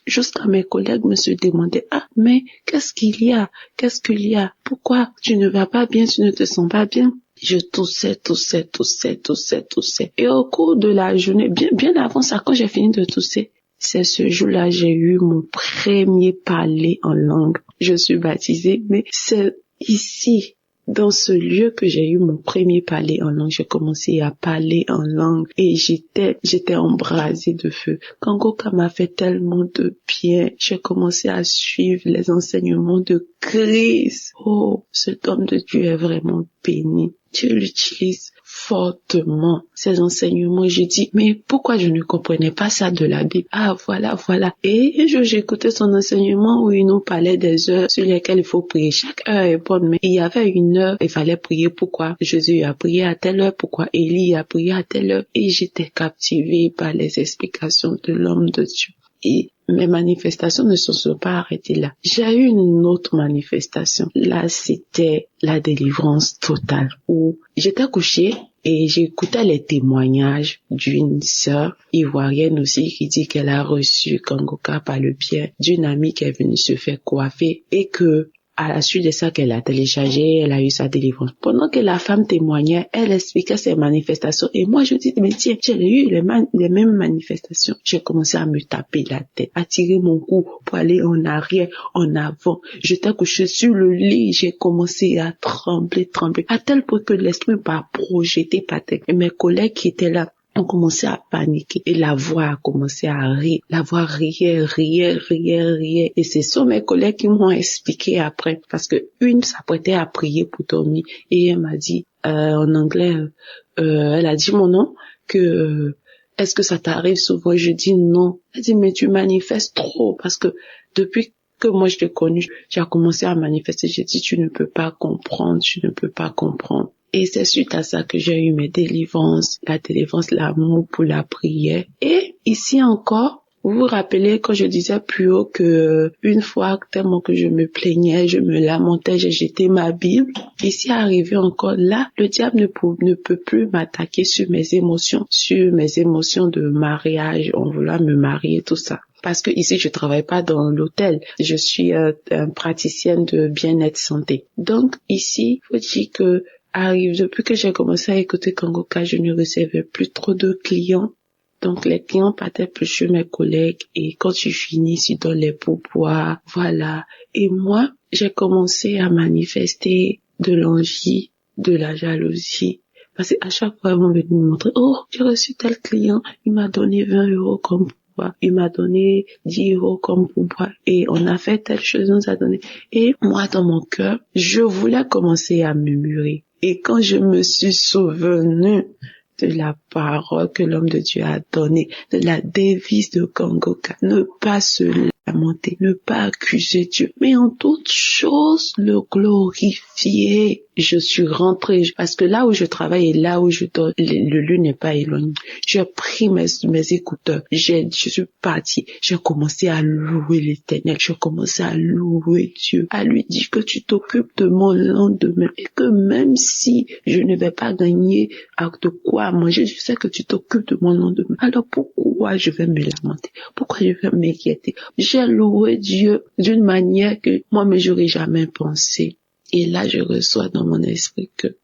Jusqu'à mes collègues me se demandaient, mais qu'est-ce qu'il y a? Pourquoi tu ne vas pas bien, tu ne te sens pas bien? Je toussais. Et au cours de la journée, bien avant ça, quand j'ai fini de tousser, c'est ce jour-là, j'ai eu mon premier parler en langue. Je suis baptisée, mais c'est ici, dans ce lieu que j'ai eu mon premier parler en langue. J'ai commencé à parler en langue et j'étais embrasée de feu. Kangoka m'a fait tellement de bien. J'ai commencé à suivre les enseignements de Christ. Oh, cet homme de Dieu est vraiment béni. Dieu l'utilise fortement, ces enseignements. Je dis, mais pourquoi je ne comprenais pas ça de la Bible? Voilà. Et un jour, j'écoutais son enseignement où il nous parlait des heures sur lesquelles il faut prier. Chaque heure est bonne, mais il y avait une heure, il fallait prier. Pourquoi Jésus a prié à telle heure? Pourquoi Élie a prié à telle heure? Et j'étais captivée par les explications de l'homme de Dieu. Et mes manifestations ne se sont pas arrêtées là. J'ai eu une autre manifestation. Là, c'était la délivrance totale où j'étais couchée et j'écoutais les témoignages d'une sœur ivoirienne aussi qui dit qu'elle a reçu Kangoka par le biais d'une amie qui est venue se faire coiffer et que à la suite de ça qu'elle a téléchargé, elle a eu sa délivrance. Pendant que la femme témoignait, elle expliquait ses manifestations. Et moi, je dis, mais tiens, j'ai eu les mêmes manifestations. J'ai commencé à me taper la tête, à tirer mon cou pour aller en arrière, en avant. J'étais couchée sur le lit, j'ai commencé à trembler, à tel point que l'esprit m'a projeté par terre. Et mes collègues qui étaient là, on commençait à paniquer et la voix a commencé à rire. La voix riait. Et ce sont mes collègues qui m'ont expliqué après parce que une s'apprêtait à prier pour dormir et elle m'a dit en anglais, elle a dit mon nom que est-ce que ça t'arrive souvent? Je dis non. Elle dit mais tu manifestes trop parce que depuis que moi je t'ai connu, j'ai commencé à manifester. J'ai dit tu ne peux pas comprendre. Et c'est suite à ça que j'ai eu mes délivrances, la délivrance, l'amour pour la prière. Et ici encore, vous vous rappelez quand je disais plus haut que une fois tellement que je me plaignais, je me lamentais, j'ai jeté ma Bible. Ici arrivé encore là, le diable ne peut plus m'attaquer sur mes émotions de mariage, on voulait me marier, tout ça. Parce que ici, je travaille pas dans l'hôtel. Je suis praticienne de bien-être santé. Donc ici, faut dire que depuis que j'ai commencé à écouter Kangoka, je ne recevais plus trop de clients. Donc, les clients partaient plus chez mes collègues et quand je finis, je donne les pourboires. Voilà. Et moi, j'ai commencé à manifester de l'envie, de la jalousie. Parce qu'à chaque fois, ils vont venir me montrer, oh, j'ai reçu tel client, il m'a donné 20 € comme pourboire. Il m'a donné 10 € comme pourboire. Et on a fait telle chose, on nous a donné. Et moi, dans mon cœur, je voulais commencer à murmurer. Et quand je me suis souvenue de la parole que l'homme de Dieu a donnée, de la devise de Kangoka, ne pas se lamenter, ne pas accuser Dieu, mais en toutes choses le glorifier. Je suis rentrée, parce que là où je travaille et là où je dors, le lieu n'est pas éloigné. J'ai pris mes écouteurs, je suis partie, j'ai commencé à louer l'Éternel, j'ai commencé à louer Dieu, à lui dire que tu t'occupes de mon lendemain et que même si je ne vais pas gagner de quoi manger, je sais que tu t'occupes de mon lendemain. Alors pourquoi je vais me lamenter? Pourquoi je vais m'inquiéter? J'ai loué Dieu d'une manière que moi-même j'aurais jamais pensé. Et là, je reçois dans mon esprit que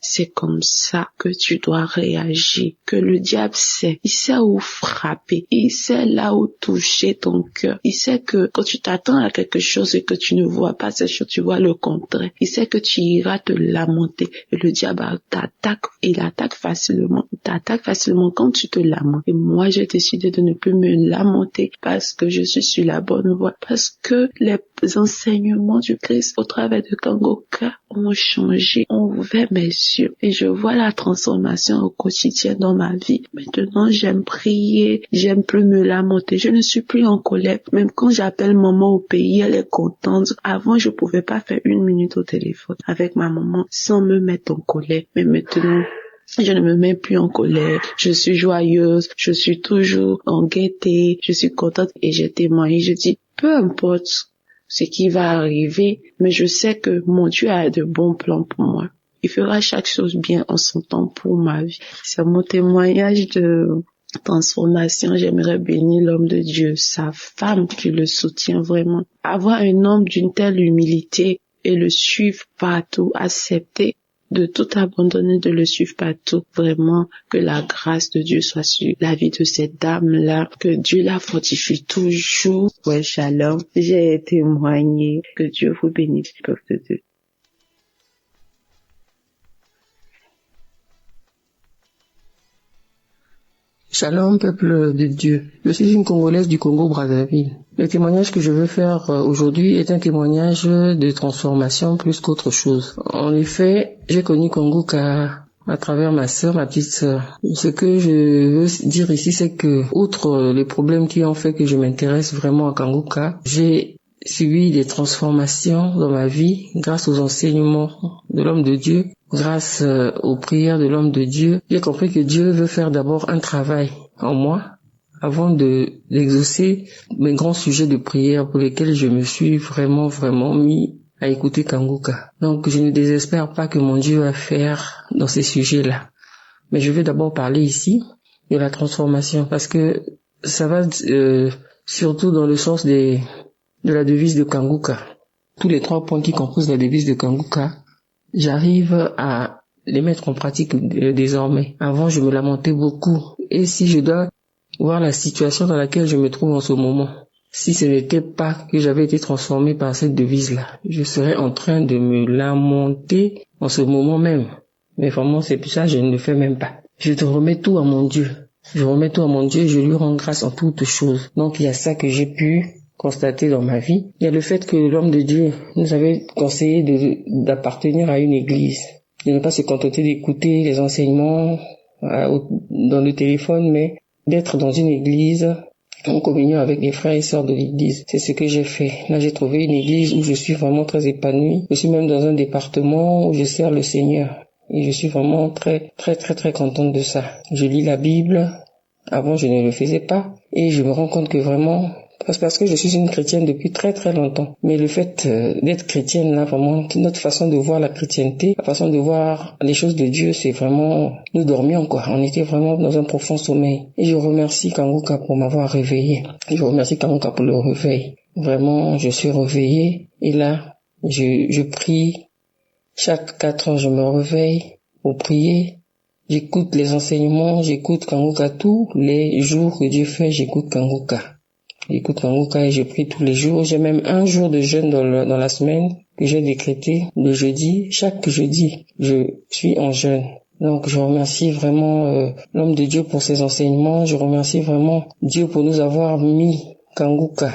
c'est comme ça que tu dois réagir, que le diable sait, il sait où frapper, il sait là où toucher ton cœur, il sait que quand tu t'attends à quelque chose et que tu ne vois pas cette chose, tu vois le contraire, il sait que tu iras te lamenter et le diable t'attaque, il t'attaque facilement quand tu te lamentes. Et moi, j'ai décidé de ne plus me lamenter parce que je suis sur la bonne voie, parce que les enseignements du Christ au travers de Kangoka ont changé, ont ouvert mes yeux et je vois la transformation au quotidien dans ma vie. Maintenant, j'aime prier, j'aime plus me lamenter, je ne suis plus en colère. Même quand j'appelle maman au pays, elle est contente. Avant, je pouvais pas faire 1 minute au téléphone avec ma maman sans me mettre en colère. Mais maintenant, je ne me mets plus en colère, je suis joyeuse, je suis toujours en gaieté, je suis contente et j'ai témoigné, je dis, peu importe ce qui va arriver, mais je sais que mon Dieu a de bons plans pour moi. Il fera chaque chose bien en son temps pour ma vie. C'est mon témoignage de transformation. J'aimerais bénir l'homme de Dieu, sa femme qui le soutient vraiment. Avoir un homme d'une telle humilité et le suivre partout, accepter de tout abandonner, de le suivre partout. Vraiment, que la grâce de Dieu soit sur la vie de cette dame-là, que Dieu la fortifie toujours. Ouais, shalom. J'ai témoigné. Que Dieu vous bénisse, peuple de Dieu. Shalom, peuple de Dieu. Je suis une Congolaise du Congo-Brazzaville. Le témoignage que je veux faire aujourd'hui est un témoignage de transformation plus qu'autre chose. En effet, j'ai connu Kangoka à travers ma sœur, ma petite sœur. Ce que je veux dire ici, c'est que, outre les problèmes qui ont fait que je m'intéresse vraiment à Kangoka, j'ai subi des transformations dans ma vie grâce aux enseignements de l'homme de Dieu. Grâce aux prières de l'homme de Dieu, j'ai compris que Dieu veut faire d'abord un travail en moi avant d'exaucer mes grands sujets de prière pour lesquels je me suis vraiment mis à écouter Kangoka. Donc je ne désespère pas que mon Dieu va faire dans ces sujets-là. Mais je vais d'abord parler ici de la transformation parce que ça va surtout dans le sens de la devise de Kangoka. Tous les 3 points qui composent la devise de Kangoka, j'arrive à les mettre en pratique désormais. Avant, je me lamentais beaucoup. Et si je dois voir la situation dans laquelle je me trouve en ce moment, si ce n'était pas que j'avais été transformé par cette devise-là, je serais en train de me lamenter en ce moment même. Mais vraiment, c'est pour ça que je ne le fais même pas. Je te remets tout à mon Dieu. Je remets tout à mon Dieu et je lui rends grâce en toutes choses. Donc, il y a ça que j'ai pu constaté dans ma vie. Il y a le fait que l'homme de Dieu nous avait conseillé d'appartenir à une église, de ne pas se contenter d'écouter les enseignements dans le téléphone, mais d'être dans une église en communion avec les frères et sœurs de l'église. C'est ce que j'ai fait. Là, j'ai trouvé une église où je suis vraiment très épanouie. Je suis même dans un département où je sers le Seigneur. Et je suis vraiment très contente de ça. Je lis la Bible. Avant, je ne le faisais pas. Et je me rends compte que vraiment, parce que je suis une chrétienne depuis très longtemps. Mais le fait d'être chrétienne, là, vraiment, notre façon de voir la chrétienté, la façon de voir les choses de Dieu, c'est vraiment, nous dormions, quoi. On était vraiment dans un profond sommeil. Et je remercie Kangoka pour m'avoir réveillé. Je remercie Kangoka pour le réveil. Vraiment, je suis réveillé. Et là, je prie. Chaque 4 heures, je me réveille pour prier. J'écoute les enseignements, j'écoute Kangoka tous les jours que Dieu fait, j'écoute Kangoka. J'écoute Kangoka et je prie tous les jours. J'ai même un jour de jeûne dans la semaine que j'ai décrété le jeudi. Chaque jeudi, je suis en jeûne. Donc je remercie vraiment l'homme de Dieu pour ses enseignements. Je remercie vraiment Dieu pour nous avoir mis Kangoka,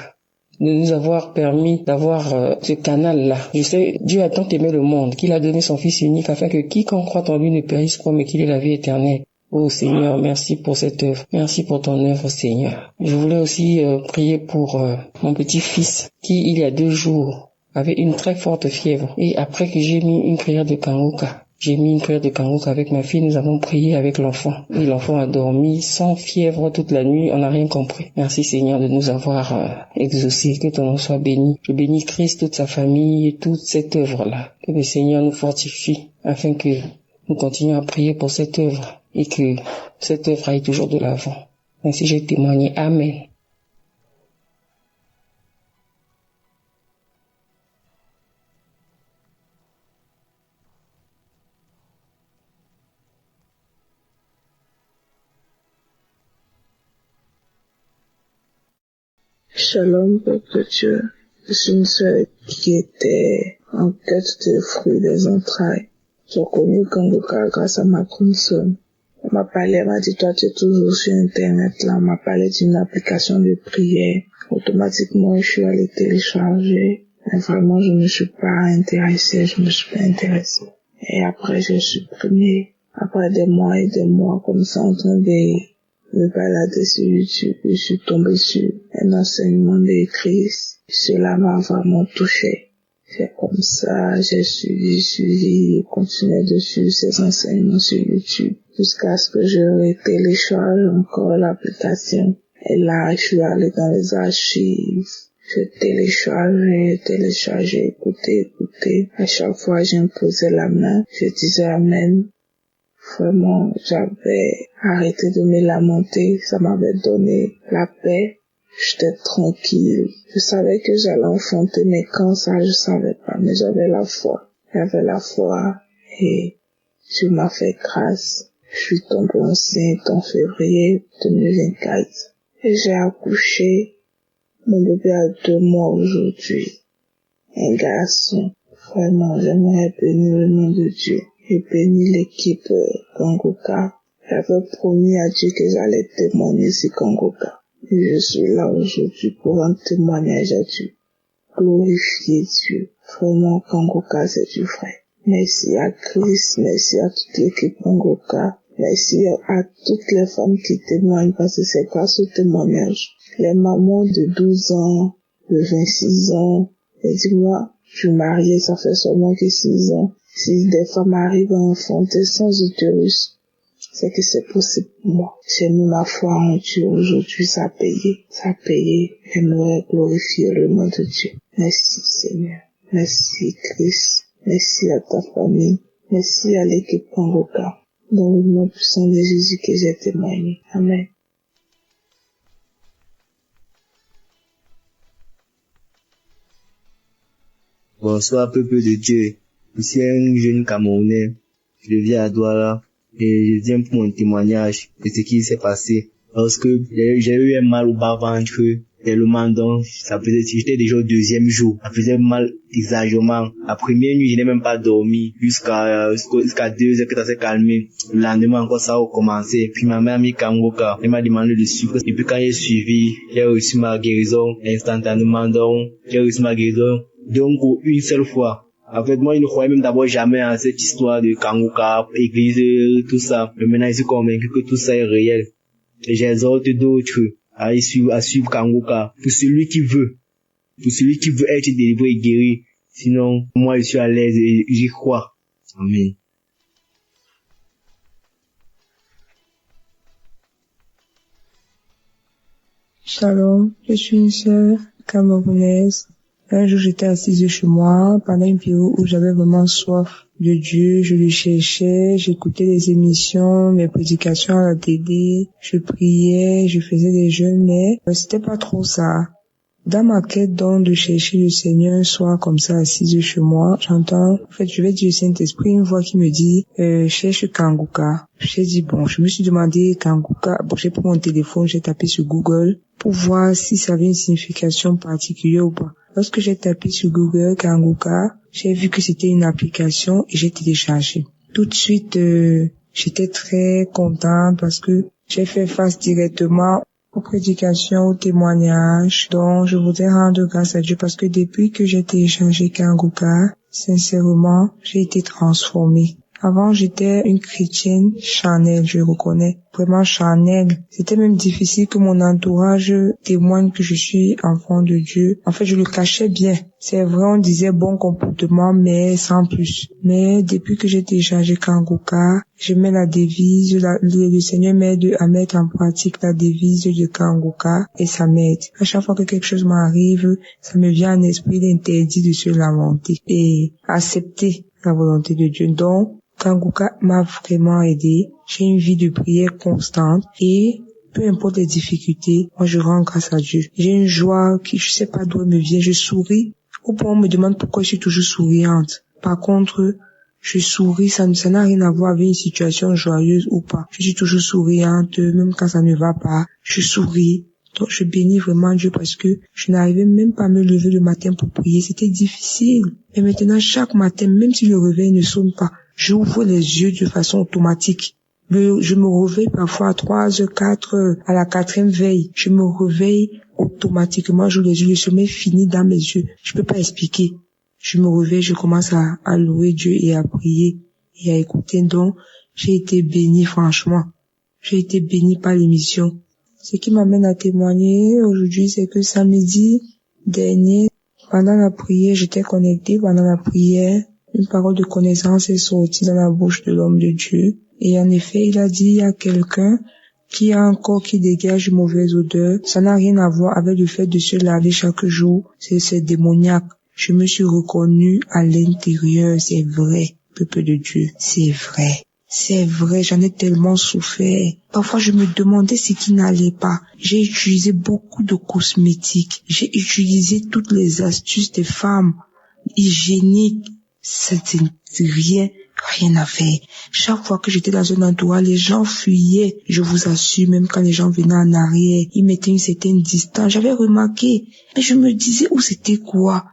de nous avoir permis d'avoir ce canal-là. Je sais, Dieu a tant aimé le monde qu'il a donné son Fils unique afin que quiconque croit en lui ne périsse point mais qu'il ait la vie éternelle. Oh Seigneur, merci pour cette œuvre. Merci pour ton œuvre, Seigneur. Je voulais aussi prier pour mon petit-fils qui, il y a 2 jours, avait une très forte fièvre. Et après que j'ai mis une prière de Kangoka, avec ma fille, nous avons prié avec l'enfant. Et l'enfant a dormi sans fièvre toute la nuit, on n'a rien compris. Merci Seigneur de nous avoir exaucés, que ton nom soit béni. Je bénis Christ, toute sa famille et toute cette œuvre-là. Que le Seigneur nous fortifie afin que nous continuions à prier pour cette œuvre et que cette œuvre aille toujours de l'avant. Ainsi j'ai témoigné. Amen. Shalom, peuple de Dieu. Je suis une sœur qui était en quête de fruits des entrailles. J'ai connu Kangoka grâce à ma consoeur. On m'a parlé, elle m'a dit, toi tu es toujours sur Internet là. On m'a parlé d'une application de prière. Automatiquement, je suis allée télécharger. Mais vraiment, je ne me suis pas intéressée. Et après, j'ai supprimé. Après des mois et des mois comme ça, en train de me balader sur YouTube, je suis tombée sur un enseignement de Christ. Cela m'a vraiment touché. C'est comme ça, j'ai suivi, continué de suivre ces enseignements sur YouTube jusqu'à ce que je télécharge encore l'application. Et là, je suis allée dans les archives. Je téléchargeais, écoutais. À chaque fois, j'imposais la main, je disais Amen. Vraiment, j'avais arrêté de me lamenter, ça m'avait donné la paix, j'étais tranquille. Je savais que j'allais enfanter, mais quand ça, je savais pas, mais j'avais la foi et Dieu m'a fait grâce. Je suis tombée enceinte en février 2024 et j'ai accouché. Mon bébé a 2 mois aujourd'hui, un garçon. Vraiment, j'aimerais bénir le nom de Dieu. J'ai béni l'équipe Kangoka. J'avais promis à Dieu que j'allais témoigner sur Kangoka. Et je suis là aujourd'hui pour un témoignage à Dieu. Glorifier Dieu. Vraiment, Kangoka, c'est du vrai. Merci à Christ, merci à toute l'équipe Kangoka. Merci à toutes les femmes qui témoignent parce que c'est grâce au témoignage. Les mamans de 12 ans, de 26 ans, et dis-moi, je suis mariée, ça fait seulement que 6 ans. Si des femmes arrivent à enfanter sans utérus, c'est que c'est possible pour moi. J'ai mis ma foi en Dieu aujourd'hui, ça a payé. J'aimerais glorifier le nom de Dieu. Merci Seigneur. Merci Christ. Merci à ta famille. Merci à l'équipe Kangoka. Dans le nom puissant de Jésus que j'ai témoigné. Amen. Bonsoir peuple de Dieu. Je suis un jeune Camerounais. Je vis à Douala et je viens pour mon témoignage de ce qui s'est passé. Parce que j'ai eu un mal au bas-ventre, tellement donc j'étais déjà au 2e jour. Ça faisait mal exagérément. La première nuit, je n'ai même pas dormi jusqu'à 2 heures que ça s'est calmé. Le lendemain encore ça a recommencé. Puis ma mère a mis Kangoka. Elle m'a demandé de suivre. Et puis quand j'ai suivi, j'ai reçu ma guérison instantanément. Donc une seule fois. En fait, moi, je ne croyais même d'abord jamais à cette histoire de Kangoka, église, tout ça. Mais maintenant, je suis convaincu que tout ça est réel. Et j'exhorte d'autres à suivre Kangoka. Pour celui qui veut être délivré et guéri. Sinon, moi, je suis à l'aise et j'y crois. Amen. Shalom, je suis une sœur camerounaise. Un jour, j'étais assise chez moi pendant une période où j'avais vraiment soif de Dieu. Je le cherchais, j'écoutais les émissions, mes prédications à la télé, je priais, je faisais des jeûnes, mais c'était pas trop ça. Dans ma quête donc de chercher le Seigneur un soir comme ça assise chez moi, j'entends, en fait, je vais dire Saint-Esprit, une voix qui me dit, cherche Kangoka. J'ai dit bon, je me suis demandé Kangoka, bon, j'ai pris mon téléphone, j'ai tapé sur Google pour voir si ça avait une signification particulière ou pas. Lorsque j'ai tapé sur Google Kangoka, j'ai vu que c'était une application et j'ai téléchargé. Tout de suite, j'étais très contente parce que j'ai fait face directement aux prédications, aux témoignages. Donc, je voudrais rendre grâce à Dieu parce que depuis que j'ai téléchargé Kangoka, sincèrement, j'ai été transformée. Avant, j'étais une chrétienne charnelle, je reconnais, vraiment charnelle. C'était même difficile que mon entourage témoigne que je suis enfant de Dieu. En fait, je le cachais bien. C'est vrai, on disait bon comportement, mais sans plus. Mais depuis que j'ai téléchargé Kangoka, je mets la devise, le Seigneur m'aide à mettre en pratique la devise de Kangoka et ça m'aide. À chaque fois que quelque chose m'arrive, ça me vient en esprit l'interdit de se lamenter et accepter la volonté de Dieu. Donc, Kangoka m'a vraiment aidé. J'ai une vie de prière constante et peu importe les difficultés, moi je rends grâce à Dieu. J'ai une joie qui, je sais pas d'où elle me vient, je souris. Au point où on me demande pourquoi je suis toujours souriante. Par contre, je souris, ça n'a rien à voir avec une situation joyeuse ou pas. Je suis toujours souriante, même quand ça ne va pas, je souris. Donc je bénis vraiment Dieu parce que je n'arrivais même pas à me lever le matin pour prier, c'était difficile. Et maintenant, chaque matin, même si le réveil ne sonne pas, j'ouvre les yeux de façon automatique. Je me réveille parfois à 3h, 4h, à la 4e veille. Je me réveille automatiquement, j'ouvre les yeux, le sommeil finit dans mes yeux. Je peux pas expliquer. Je me réveille, je commence à louer Dieu et à prier et à écouter. Donc, j'ai été bénie, franchement. J'ai été bénie par l'émission. Ce qui m'amène à témoigner aujourd'hui, c'est que samedi dernier, pendant la prière, j'étais connectée pendant la prière. Une parole de connaissance est sortie dans la bouche de l'homme de Dieu. Et en effet, il a dit, il y a quelqu'un qui a un corps qui dégage une mauvaise odeur. Ça n'a rien à voir avec le fait de se laver chaque jour. C'est démoniaque. Je me suis reconnue à l'intérieur. C'est vrai, peuple de Dieu. C'est vrai. C'est vrai, j'en ai tellement souffert. Parfois, je me demandais ce qui n'allait pas. J'ai utilisé beaucoup de cosmétiques. J'ai utilisé toutes les astuces des femmes hygiéniques. C'était rien à faire. Chaque fois que j'étais dans un endroit, les gens fuyaient. Je vous assure, même quand les gens venaient en arrière, ils mettaient une certaine distance. J'avais remarqué. Mais je me disais, où c'était quoi?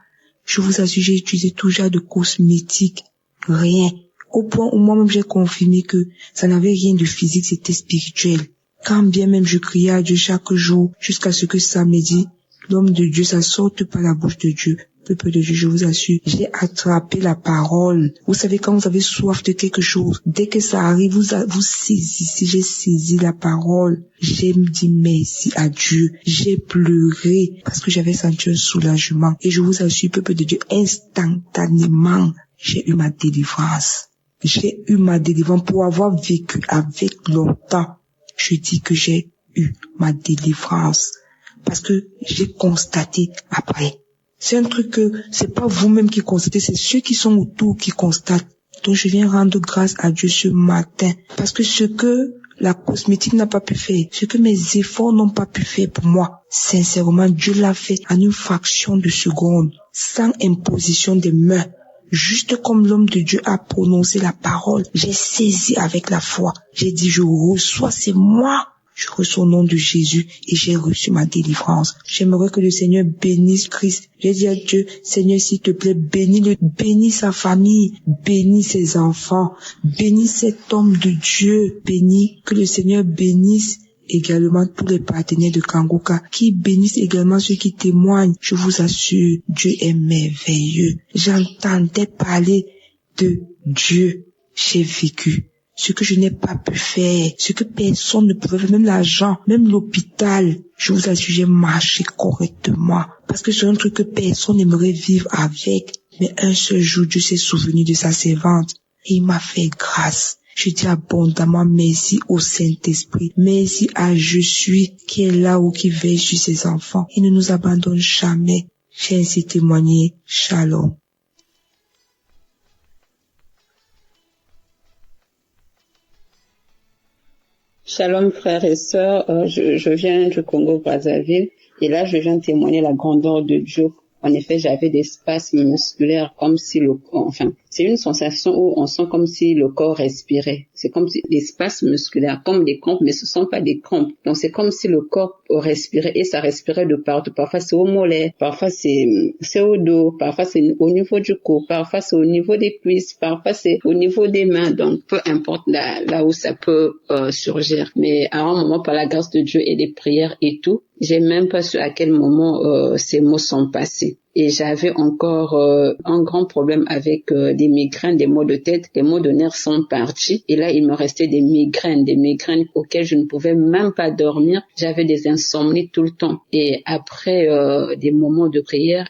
Je vous assure, j'ai utilisé tout genre de cosmétiques. Rien. Au point où moi-même j'ai confirmé que ça n'avait rien de physique, c'était spirituel. Quand bien même je criais à Dieu chaque jour, jusqu'à ce que samedi, l'homme de Dieu, ça sorte par la bouche de Dieu. Peuple de Dieu, je vous assure, j'ai attrapé la parole. Vous savez, quand vous avez soif de quelque chose, dès que ça arrive, vous saisissez, j'ai saisi la parole. J'ai dit merci à Dieu. J'ai pleuré parce que j'avais senti un soulagement. Et je vous assure, peuple de Dieu, instantanément, j'ai eu ma délivrance. J'ai eu ma délivrance pour avoir vécu avec longtemps. Je dis que j'ai eu ma délivrance parce que j'ai constaté après. C'est un truc que c'est pas vous-même qui constatez, c'est ceux qui sont autour qui constatent. Donc je viens rendre grâce à Dieu ce matin parce que ce que la cosmétique n'a pas pu faire, ce que mes efforts n'ont pas pu faire pour moi, sincèrement, Dieu l'a fait en une fraction de seconde, sans imposition des mains. Juste comme l'homme de Dieu a prononcé la parole, j'ai saisi avec la foi. J'ai dit, je reçois, c'est moi. Je reçois au nom de Jésus et j'ai reçu ma délivrance. J'aimerais que le Seigneur bénisse Christ. J'ai dit à Dieu, Seigneur, s'il te plaît, bénis sa famille, bénis ses enfants, bénis cet homme de Dieu, bénis, que le Seigneur bénisse également tous les partenaires de Kangoka, qui bénissent également ceux qui témoignent. Je vous assure, Dieu est merveilleux. J'entendais parler de Dieu. J'ai vécu ce que je n'ai pas pu faire, ce que personne ne pouvait faire, même l'argent, même l'hôpital. Je vous assure, j'ai marché correctement. Parce que c'est un truc que personne n'aimerait vivre avec. Mais un seul jour, Dieu s'est souvenu de sa servante et il m'a fait grâce. Je dis abondamment merci au Saint-Esprit. Merci à Je suis qui est là ou qui veille sur ses enfants. Il ne nous abandonne jamais. J'ai ainsi témoigné. Shalom. Shalom frères et sœurs, je viens du Congo-Brazzaville et là je viens témoigner la grandeur de Dieu. En effet, j'avais des spasmes musculaires comme si c'est une sensation où on sent comme si le corps respirait. C'est comme si des spasmes musculaires, comme des crampes, mais ce sont pas des crampes. Donc c'est comme si le corps respirait et ça respirait de partout. Parfois c'est au mollet, parfois c'est au dos, parfois c'est au niveau du cou, parfois c'est au niveau des cuisses, parfois c'est au niveau des mains. Donc peu importe là où ça peut surgir. Mais à un moment, par la grâce de Dieu et des prières et tout, j'ai même pas su à quel moment ces mots sont passés. et j'avais encore un grand problème avec des migraines, des maux de tête. Les maux de nerfs sont partis et là il me restait des migraines auxquelles je ne pouvais même pas dormir. J'avais des insomnies tout le temps et après des moments de prière,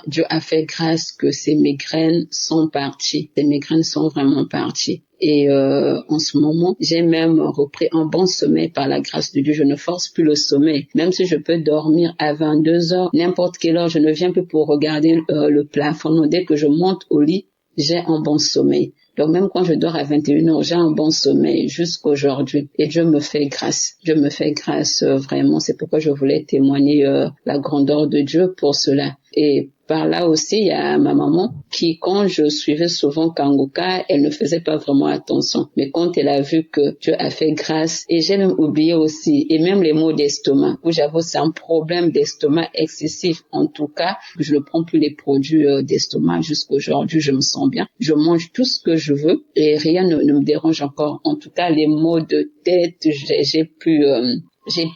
Dieu a fait grâce que ces migraines sont parties. Ces migraines sont vraiment parties. Et en ce moment, j'ai même repris un bon sommeil par la grâce de Dieu. Je ne force plus le sommeil. Même si je peux dormir à 22 heures, n'importe quelle heure, je ne viens plus pour regarder le plafond. Non, dès que je monte au lit, j'ai un bon sommeil. Donc même quand je dors à 21 heures, j'ai un bon sommeil jusqu'aujourd'hui. Et Dieu me fait grâce. Dieu me fait grâce vraiment. C'est pourquoi je voulais témoigner la grandeur de Dieu pour cela. Et par là aussi, il y a ma maman qui, quand je suivais souvent Kangoka, elle ne faisait pas vraiment attention. Mais quand elle a vu que Dieu a fait grâce, et j'ai même oublié aussi, et même les maux d'estomac, où j'avais aussi un problème d'estomac excessif. En tout cas, je ne prends plus les produits d'estomac jusqu'aujourd'hui, je me sens bien. Je mange tout ce que je veux et rien ne me dérange encore. En tout cas, les maux de tête, j'ai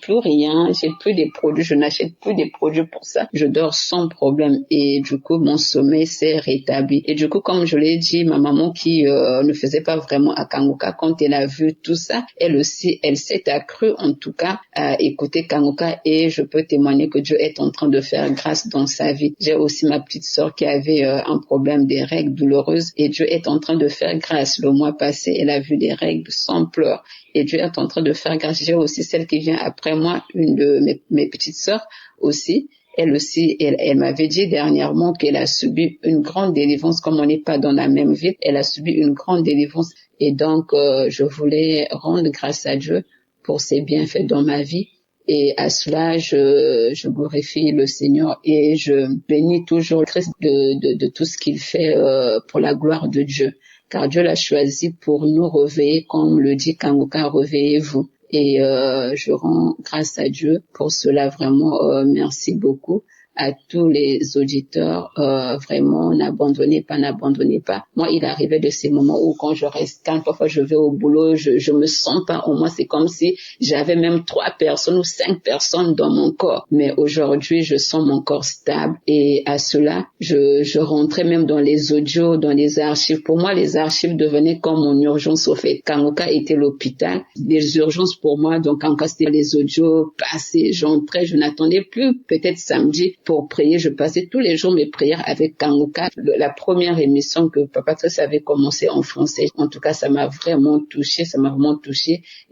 plus rien, j'ai plus des produits, je n'achète plus des produits pour ça. Je dors sans problème et du coup, mon sommeil s'est rétabli. Et du coup, comme je l'ai dit, ma maman qui ne faisait pas vraiment à Kangoka, quand elle a vu tout ça, elle aussi, elle s'est accrue en tout cas à écouter Kangoka et je peux témoigner que Dieu est en train de faire grâce dans sa vie. J'ai aussi ma petite sœur qui avait un problème des règles douloureuses et Dieu est en train de faire grâce. Le mois passé, elle a vu des règles sans pleurs. Et Dieu est en train de faire grâce. J'ai aussi celle qui vient après moi, une de mes petites sœurs aussi. Elle aussi, elle m'avait dit dernièrement qu'elle a subi une grande délivrance. Comme on n'est pas dans la même ville, elle a subi une grande délivrance. Et donc, je voulais rendre grâce à Dieu pour ses bienfaits dans ma vie. Et à cela, je glorifie le Seigneur et je bénis toujours le Christ de tout ce qu'il fait pour la gloire de Dieu. Car Dieu l'a choisi pour nous réveiller, comme le dit Kangoka, réveillez-vous. Et je rends grâce à Dieu pour cela, vraiment, merci beaucoup à tous les auditeurs, vraiment, n'abandonnez pas. Moi, il arrivait de ces moments où quand je reste calme, parfois je vais au boulot, je me sens pas, au moins c'est comme si j'avais même 3 personnes ou 5 personnes dans mon corps. Mais aujourd'hui, je sens mon corps stable et à cela, je rentrais même dans les audios, dans les archives. Pour moi, les archives devenaient comme mon urgence au fait. Kangoka était l'hôpital, les urgences pour moi, donc Kangoka c'était les audios passés, j'entrais, je n'attendais plus, peut-être samedi, pour prier. Je passais tous les jours mes prières avec Kangoka. La première émission que Papa Trace avait commencé en français. En tout cas, ça m'a vraiment touché.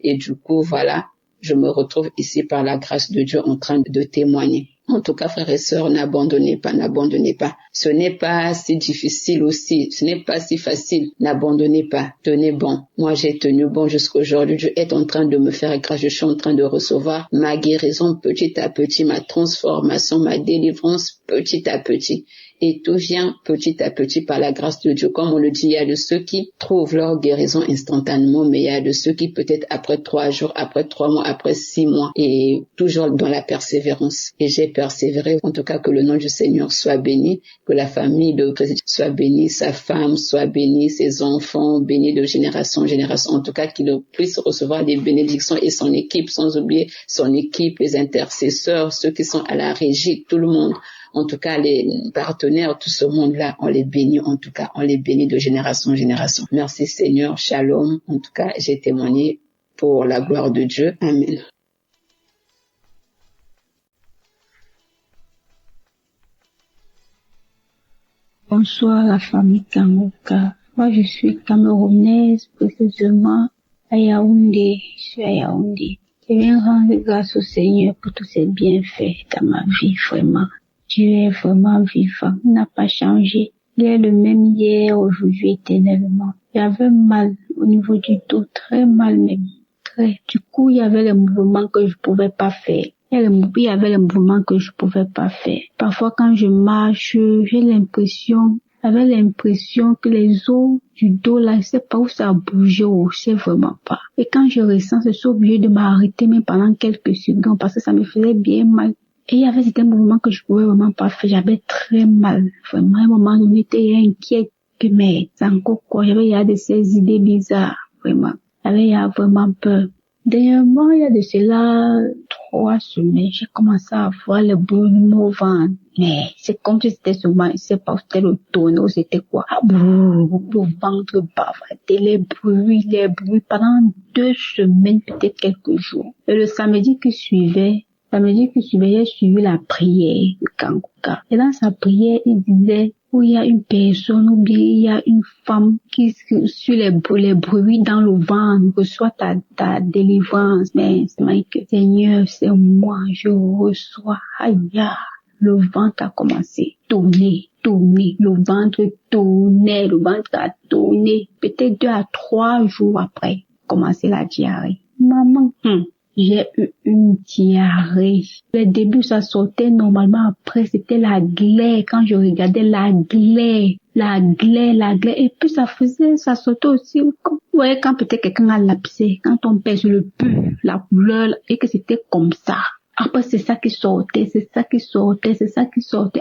Et du coup, voilà, je me retrouve ici par la grâce de Dieu en train de témoigner. En tout cas, frères et sœurs, n'abandonnez pas. Ce n'est pas si difficile aussi, ce n'est pas si facile. N'abandonnez pas, tenez bon. Moi, j'ai tenu bon jusqu'aujourd'hui. Dieu est en train de me faire grâce. Je suis en train de recevoir ma guérison petit à petit, ma transformation, ma délivrance petit à petit. Et tout vient petit à petit par la grâce de Dieu. Comme on le dit, il y a de ceux qui trouvent leur guérison instantanément, mais il y a de ceux qui peut-être après 3 jours, après 3 mois, après 6 mois, et toujours dans la persévérance. Et j'ai persévéré. En tout cas, que le nom du Seigneur soit béni, que la famille de Président soit bénie, sa femme soit bénie, ses enfants bénis de génération en génération. En tout cas, qu'il puisse recevoir des bénédictions et son équipe, sans oublier son équipe, les intercesseurs, ceux qui sont à la régie, tout le monde. En tout cas, les partenaires, tout ce monde-là, on les bénit, en tout cas, on les bénit de génération en génération. Merci Seigneur, shalom. En tout cas, j'ai témoigné pour la gloire de Dieu. Amen. Bonsoir la famille Kangoka. Moi, je suis camerounaise, précisément à Yaoundé. Je suis à Yaoundé. Je viens rendre grâce au Seigneur pour tous ses bienfaits dans ma vie, vraiment. Dieu est vraiment vivant, il n'a pas changé. Il est le même hier, aujourd'hui, éternellement. J'avais mal au niveau du dos, très mal même, très. Du coup, il y avait les mouvements que je pouvais pas faire. Il y avait les mouvements que je pouvais pas faire. Parfois, quand je marche, j'avais l'impression que les os du dos, là, je sais pas où ça a bougé, je sais vraiment pas. Et quand je ressens, je suis obligée de m'arrêter même pendant quelques secondes parce que ça me faisait bien mal. Et il y avait certains mouvements que je pouvais vraiment pas faire. J'avais très mal. Vraiment, à un moment donné, j'étais inquiète que, mais, c'est encore quoi. Il y a de ces idées bizarres, vraiment. Il y a vraiment peur. Dernièrement, il y a de cela 3 semaines, j'ai commencé à voir les brûlements au ventre. Mais c'est comme si c'était seulement, je sais pas, c'était le tonneau, c'était quoi. Le ventre bavardait, les bruits pendant 2 semaines, peut-être quelques jours. Et le samedi qui suivait, j'ai suivi la prière de Kanguka. Et dans sa prière, il disait, où il y a une personne ou bien il y a une femme qui sur les bruits dans le ventre reçoit ta délivrance. Mais c'est que Seigneur, c'est moi, je reçois. Aïe, le ventre a commencé à tourner, le ventre a tourné. Peut-être 2 à 3 jours après, commencer la diarrhée. Maman, j'ai eu une diarrhée. Le début, ça sortait normalement. Après, c'était la glaire. Quand je regardais la glaire. Et puis, ça sortait aussi. Vous voyez, quand peut-être quelqu'un a lapsé, quand on pèse le pu, la couleur, et que c'était comme ça. Après, c'est ça qui sortait.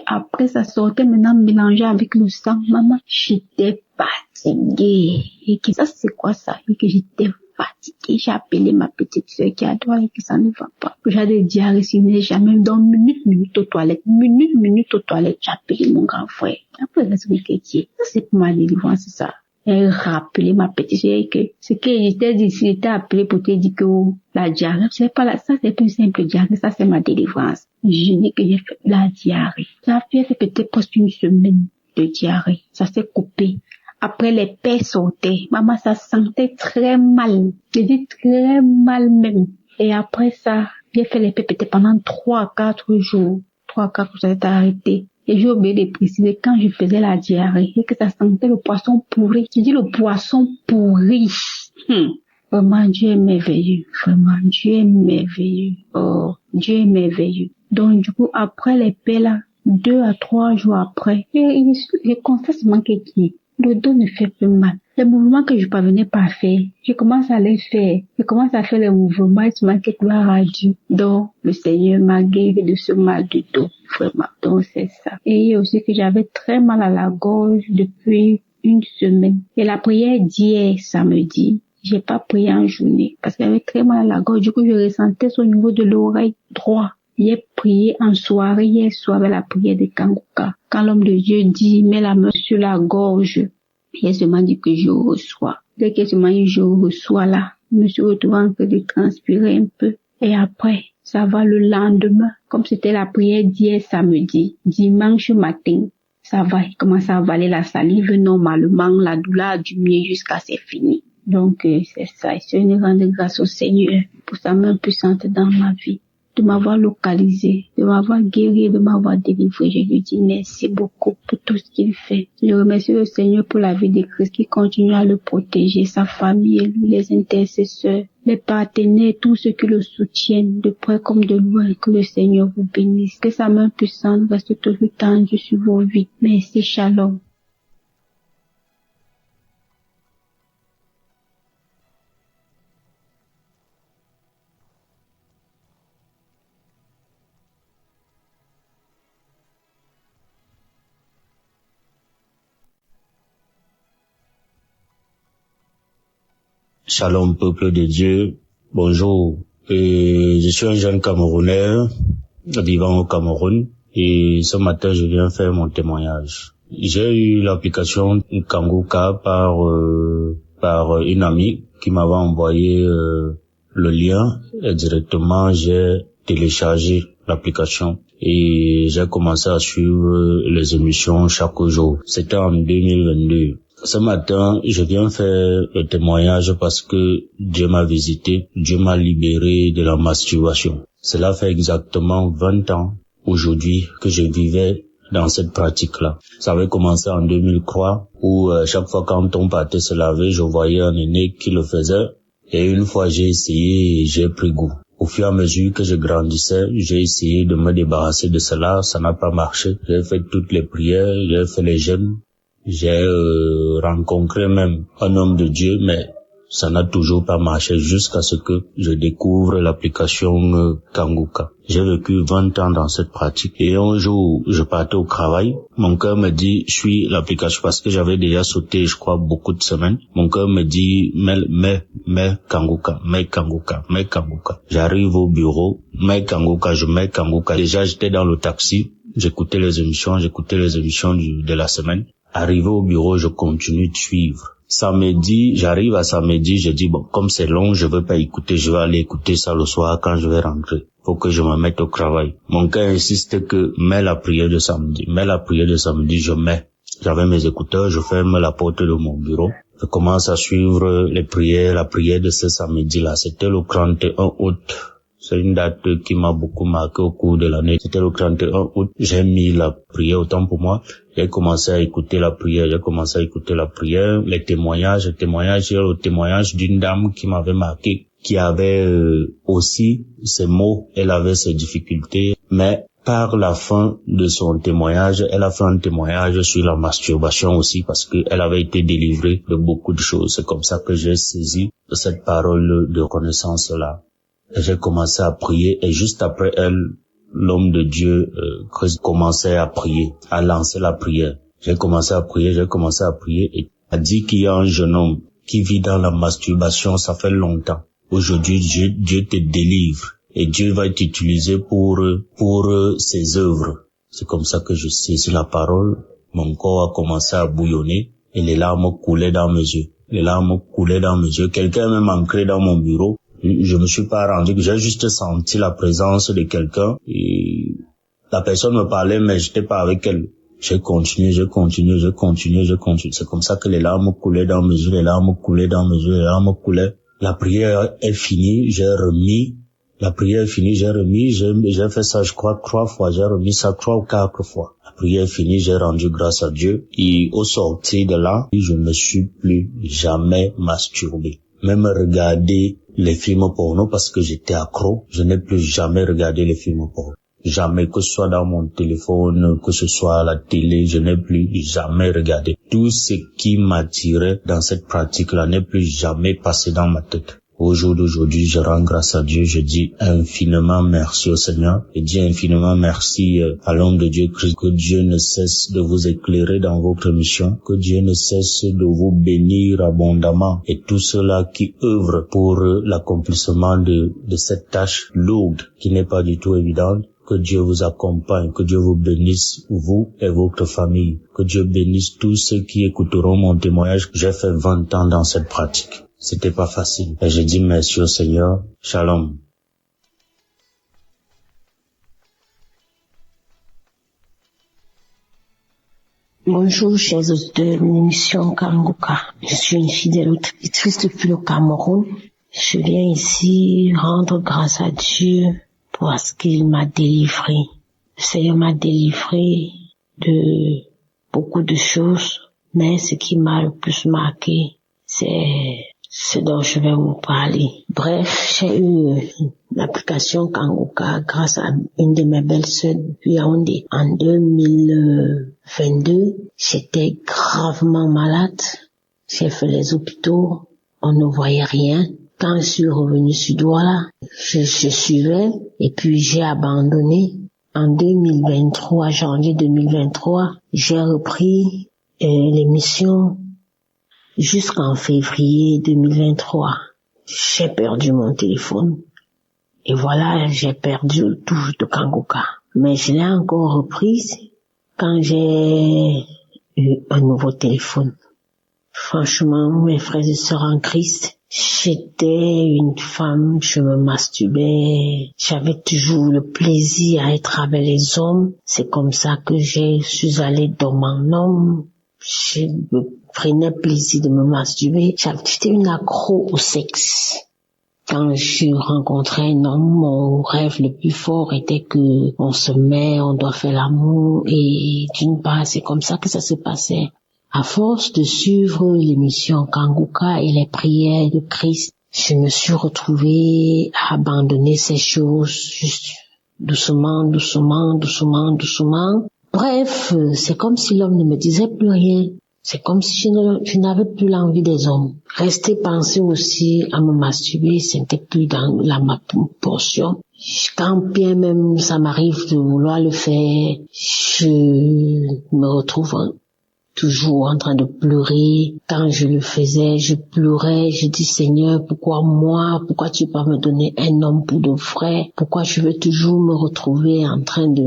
Après, ça sortait maintenant mélangé avec le sang. Maman, j'étais fatiguée. Et que ça, c'est quoi ça? Et que j'étais fatiguée. J'ai appelé ma petite soeur qui a droit et que ça ne va pas. J'ai des diarrhées sinon jamais dans minute aux toilettes. J'ai appelé mon grand frère. Après, ça c'est pour ma délivrance, c'est ça. Et rappeler ma petite soeur que ce que j'étais dit, j'étais appelé pour te dire que la diarrhée, c'est pas là, ça c'est plus simple diarrhée, ça c'est ma délivrance. Je dis que j'ai fait la diarrhée. Ça a fait peut-être presque une semaine de diarrhée. Ça s'est coupé. Après, les paix sortaient. Maman, ça sentait très mal. Je dis très mal même. Et après ça, j'ai fait les paix peut-être pendant 3 à 4 jours. 3 à 4 jours, ça s'est arrêté. Et j'ai oublié de préciser quand je faisais la diarrhée et que ça sentait le poisson pourri. Je dis le poisson pourri. Vraiment, Dieu est merveilleux. Oh, Dieu est merveilleux. Donc, du coup, après les paix là, 2 à 3 jours après, je constate seulement que le dos ne fait plus mal. Les mouvements que je parvenais pas à faire, je commence à les faire. Je commence à faire les mouvements et seulement que gloire à Dieu. Donc, le Seigneur m'a guéri de ce mal du dos. Vraiment. Donc, c'est ça. Et aussi que j'avais très mal à la gorge depuis 1 semaine. Et la prière d'hier, samedi, j'ai pas prié en journée parce que j'avais très mal à la gorge. Du coup, je ressentais au niveau de l'oreille droite. J'ai prié en soirée, hier soir, avec la prière de Kanguka. Quand l'homme de Dieu dit, mets la main sur la gorge, il seulement dit que je reçois. Dès que seulement je reçois là, je me suis retrouvée en train de transpirer un peu. Et après, ça va le lendemain, comme c'était la prière d'hier samedi, dimanche matin, ça va, il commence à avaler la salive normalement, la douleur du mieux jusqu'à c'est fini. Donc, c'est ça. Je rends grâce au Seigneur pour sa main puissante dans ma vie, de m'avoir localisé, de m'avoir guéri, de m'avoir délivré. Je lui dis merci beaucoup pour tout ce qu'il fait. Je remercie le Seigneur pour la vie de Christ qui continue à le protéger, sa famille, les intercesseurs, les partenaires, tous ceux qui le soutiennent, de près comme de loin. Que le Seigneur vous bénisse. Que sa main puissante reste toujours tendue sur vos vies. Merci, shalom. Shalom peuple de Dieu, bonjour. Je suis un jeune Camerounais vivant au Cameroun et ce matin je viens faire mon témoignage. J'ai eu l'application Kanguka par une amie qui m'avait envoyé le lien et directement j'ai téléchargé l'application et j'ai commencé à suivre les émissions chaque jour. C'était en 2022. Ce matin, je viens faire le témoignage parce que Dieu m'a visité, Dieu m'a libéré de la masturbation. Cela fait exactement 20 ans aujourd'hui que je vivais dans cette pratique-là. Ça avait commencé en 2003 où chaque fois quand on partait se laver, je voyais un aîné qui le faisait et une fois j'ai essayé et j'ai pris goût. Au fur et à mesure que je grandissais, j'ai essayé de me débarrasser de cela, ça n'a pas marché. J'ai fait toutes les prières, j'ai fait les jeûnes. J'ai rencontré même un homme de Dieu, mais Ça n'a toujours pas marché jusqu'à ce que je découvre l'application Kanguka. J'ai vécu 20 ans dans cette pratique et un jour, je partais au travail. Mon cœur me dit, suis l'application parce que j'avais déjà sauté, je crois, beaucoup de semaines. Mon cœur me dit, mets Kanguka. J'arrive au bureau, mets Kanguka. Déjà, j'étais dans le taxi, j'écoutais les émissions de la semaine. Arrivé au bureau, je continue de suivre. Samedi, j'arrive à samedi, je dis bon, comme c'est long, je veux pas écouter, je vais aller écouter ça le soir quand je vais rentrer. Faut que je me mette au travail. Mon cœur insiste que mets la prière de samedi, je mets. J'avais mes écouteurs, je ferme la porte de mon bureau. Je commence à suivre les prières, la prière de ce samedi-là. C'était le 31 août. C'est une date qui m'a beaucoup marqué au cours de l'année. C'était le 31 août. J'ai mis la prière autant pour moi. J'ai commencé à écouter la prière. Les témoignages. J'ai le témoignage d'une dame qui m'avait marqué, qui avait aussi ses maux. Elle avait ses difficultés. Mais par la fin de son témoignage, elle a fait un témoignage sur la masturbation aussi parce qu'elle avait été délivrée de beaucoup de choses. C'est comme ça que j'ai saisi cette parole de reconnaissance-là. J'ai commencé à prier et juste après elle, l'homme de Dieu commençait à prier, à lancer la prière. J'ai commencé à prier et a dit qu'il y a un jeune homme qui vit dans la masturbation, ça fait longtemps. Aujourd'hui, Dieu te délivre et Dieu va t'utiliser pour ses œuvres. C'est comme ça que je saisis la parole. Mon corps a commencé à bouillonner et les larmes coulaient dans mes yeux. Quelqu'un est même entré dans mon bureau. Je me suis pas rendu, j'ai juste senti la présence de quelqu'un et la personne me parlait mais j'étais pas avec elle. J'ai continué. C'est comme ça que les larmes coulaient dans mes yeux, La prière est finie, j'ai fait ça je crois 3 fois, j'ai remis ça 3 ou 4 fois. La prière est finie, j'ai rendu grâce à Dieu et au sortir de là, je ne me suis plus jamais masturbé. Même regarder les films porno parce que j'étais accro, je n'ai plus jamais regardé les films porno. Jamais, que ce soit dans mon téléphone, que ce soit à la télé, je n'ai plus jamais regardé. Tout ce qui m'attirait dans cette pratique-là n'est plus jamais passé dans ma tête. Au jour d'aujourd'hui, je rends grâce à Dieu, je dis infiniment merci au Seigneur, je dis infiniment merci à l'homme de Dieu Christ, que Dieu ne cesse de vous éclairer dans votre mission, que Dieu ne cesse de vous bénir abondamment et tous ceux-là qui œuvrent pour l'accomplissement de cette tâche lourde qui n'est pas du tout évidente. Que Dieu vous accompagne, que Dieu vous bénisse, vous et votre famille, que Dieu bénisse tous ceux qui écouteront mon témoignage. J'ai fait 20 ans dans cette pratique. C'était pas facile. Et je dis merci au Seigneur. Shalom. Bonjour, chers auditeurs de l'émission Kanguka. Je suis une fidèle auditrice depuis le Cameroun. Je viens ici rendre grâce à Dieu parce qu'il m'a délivré. Le Seigneur m'a délivré de beaucoup de choses, mais ce qui m'a le plus marqué, c'est ce dont je vais vous parler. Bref, j'ai eu l'application Kanguka grâce à une de mes belles sœurs depuis Yaoundé. En 2022, j'étais gravement malade. J'ai fait les hôpitaux, on ne voyait rien. Quand je suis revenue sur Douala, je suivais et puis j'ai abandonné. En 2023, janvier 2023, j'ai repris l'émission jusqu'en février 2023. J'ai perdu mon téléphone et voilà, j'ai perdu le touche de Kanguka. Mais je l'ai encore reprise quand j'ai eu un nouveau téléphone. Franchement, mes frères et sœurs en Christ, j'étais une femme, je me masturbais, j'avais toujours le plaisir à être avec les hommes. C'est comme ça que je suis allée dans mon homme. Je prenais plaisir de me masturber. J'étais une accro au sexe. Quand je rencontrais un homme, mon rêve le plus fort était que on se met, on doit faire l'amour et d'une part, c'est comme ça que ça se passait. À force de suivre l'émission Kanguka et les prières de Christ, je me suis retrouvée à abandonner ces choses juste doucement. Bref, c'est comme si l'homme ne me disait plus rien. C'est comme si je n'avais plus l'envie des hommes. Rester penser aussi à me masturber, c'était plus dans ma portion. Quand bien même ça m'arrive de vouloir le faire, je me retrouve toujours en train de pleurer. Quand je le faisais, je pleurais, je dis Seigneur, pourquoi moi? Pourquoi tu peux pas me donner un homme pour de vrai? Pourquoi je veux toujours me retrouver en train de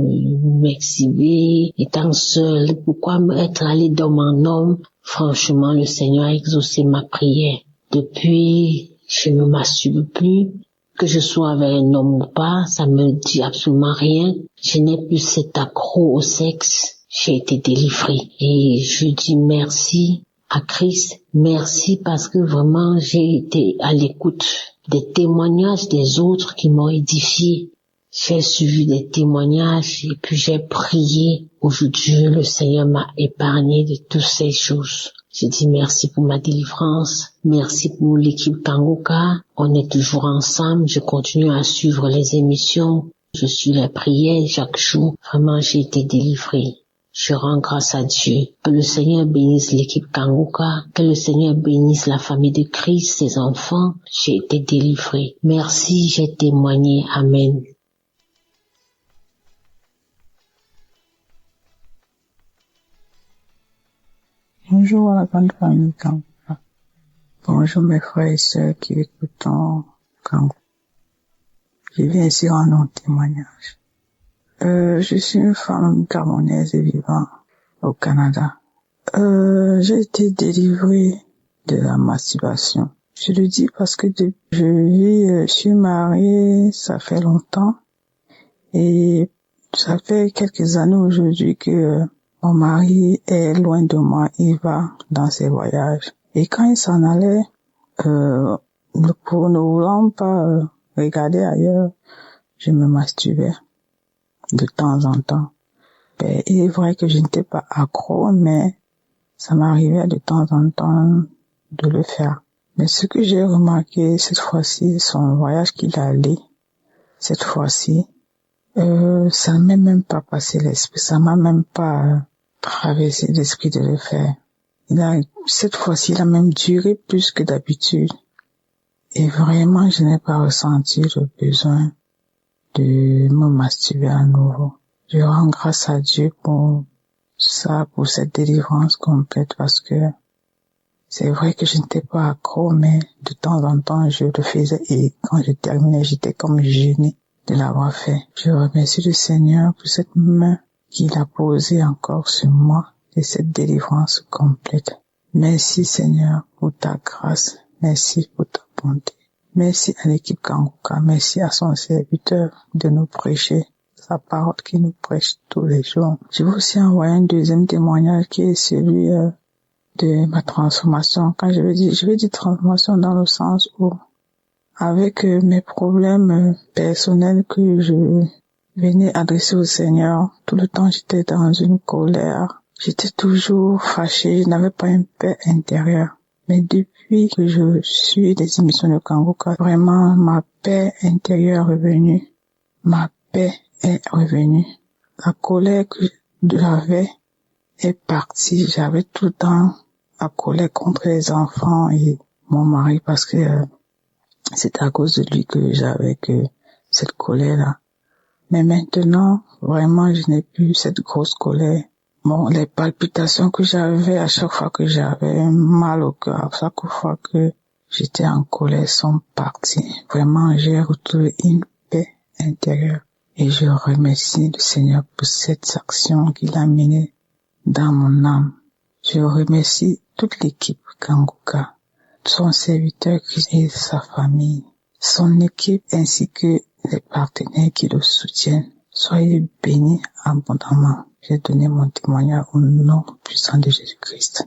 m'exhiber, étant seule? Pourquoi être allé dans mon homme? Franchement, le Seigneur a exaucé ma prière. Depuis, je ne masturbe plus. Que je sois avec un homme ou pas, ça me dit absolument rien. Je n'ai plus cet accro au sexe. J'ai été délivrée et je dis merci à Christ. Merci parce que vraiment j'ai été à l'écoute des témoignages des autres qui m'ont édifié. J'ai suivi des témoignages et puis j'ai prié. Aujourd'hui, le Seigneur m'a épargné de toutes ces choses. Je dis merci pour ma délivrance. Merci pour l'équipe Kangoka. On est toujours ensemble. Je continue à suivre les émissions. Je suis les prières chaque jour. Vraiment, j'ai été délivrée. Je rends grâce à Dieu. Que le Seigneur bénisse l'équipe Kangoka. Que le Seigneur bénisse la famille de Christ, ses enfants. J'ai été délivrée. Merci, j'ai témoigné. Amen. Bonjour à la grande famille Kangoka. Bonjour mes frères et sœurs qui écoutent Kangoka. Je viens ici rendre un témoignage. Je suis une femme camerounaise et vivant au Canada. J'ai été délivrée de la masturbation. Je le dis parce que je suis mariée, ça fait longtemps, et ça fait quelques années aujourd'hui que mon mari est loin de moi, il va dans ses voyages. Et quand il s'en allait, pour ne voulant pas regarder ailleurs, je me masturbais de temps en temps. Il est vrai que je n'étais pas accro, mais ça m'arrivait de temps en temps de le faire. Mais ce que j'ai remarqué cette fois-ci, son voyage qu'il a allé, cette fois-ci, ça ne m'est même pas passé l'esprit, ça m'a même pas traversé l'esprit de le faire. Cette fois-ci, il a même duré plus que d'habitude. Et vraiment, je n'ai pas ressenti le besoin de me masturber à nouveau. Je rends grâce à Dieu pour ça, pour cette délivrance complète, parce que c'est vrai que je n'étais pas accro, mais de temps en temps, je le faisais, et quand je terminais, j'étais comme gênée de l'avoir fait. Je remercie le Seigneur pour cette main qu'il a posée encore sur moi, et cette délivrance complète. Merci Seigneur pour ta grâce, merci pour ta bonté. Merci à l'équipe Kangoka, merci à son serviteur de nous prêcher sa parole qui nous prêche tous les jours. Je veux aussi envoyer un deuxième témoignage qui est celui de ma transformation. Quand je veux dire transformation dans le sens où, avec mes problèmes personnels que je venais adresser au Seigneur, tout le temps j'étais dans une colère, j'étais toujours fâchée, je n'avais pas une paix intérieure. Mais depuis que je suis des émissions de Kangoka, vraiment ma paix intérieure est revenue. Ma paix est revenue. La colère que j'avais est partie. J'avais tout le temps la colère contre les enfants et mon mari parce que c'est à cause de lui que j'avais cette colère-là. Mais maintenant, vraiment, je n'ai plus cette grosse colère. Bon, les palpitations que j'avais à chaque fois que j'avais mal au cœur, à chaque fois que j'étais en colère sont parties. Vraiment, j'ai retrouvé une paix intérieure. Et je remercie le Seigneur pour cette action qu'il a menée dans mon âme. Je remercie toute l'équipe Kangoka, son serviteur et sa famille, son équipe ainsi que les partenaires qui le soutiennent. Soyez bénis abondamment. J'ai donné mon témoignage au nom puissant de Jésus-Christ.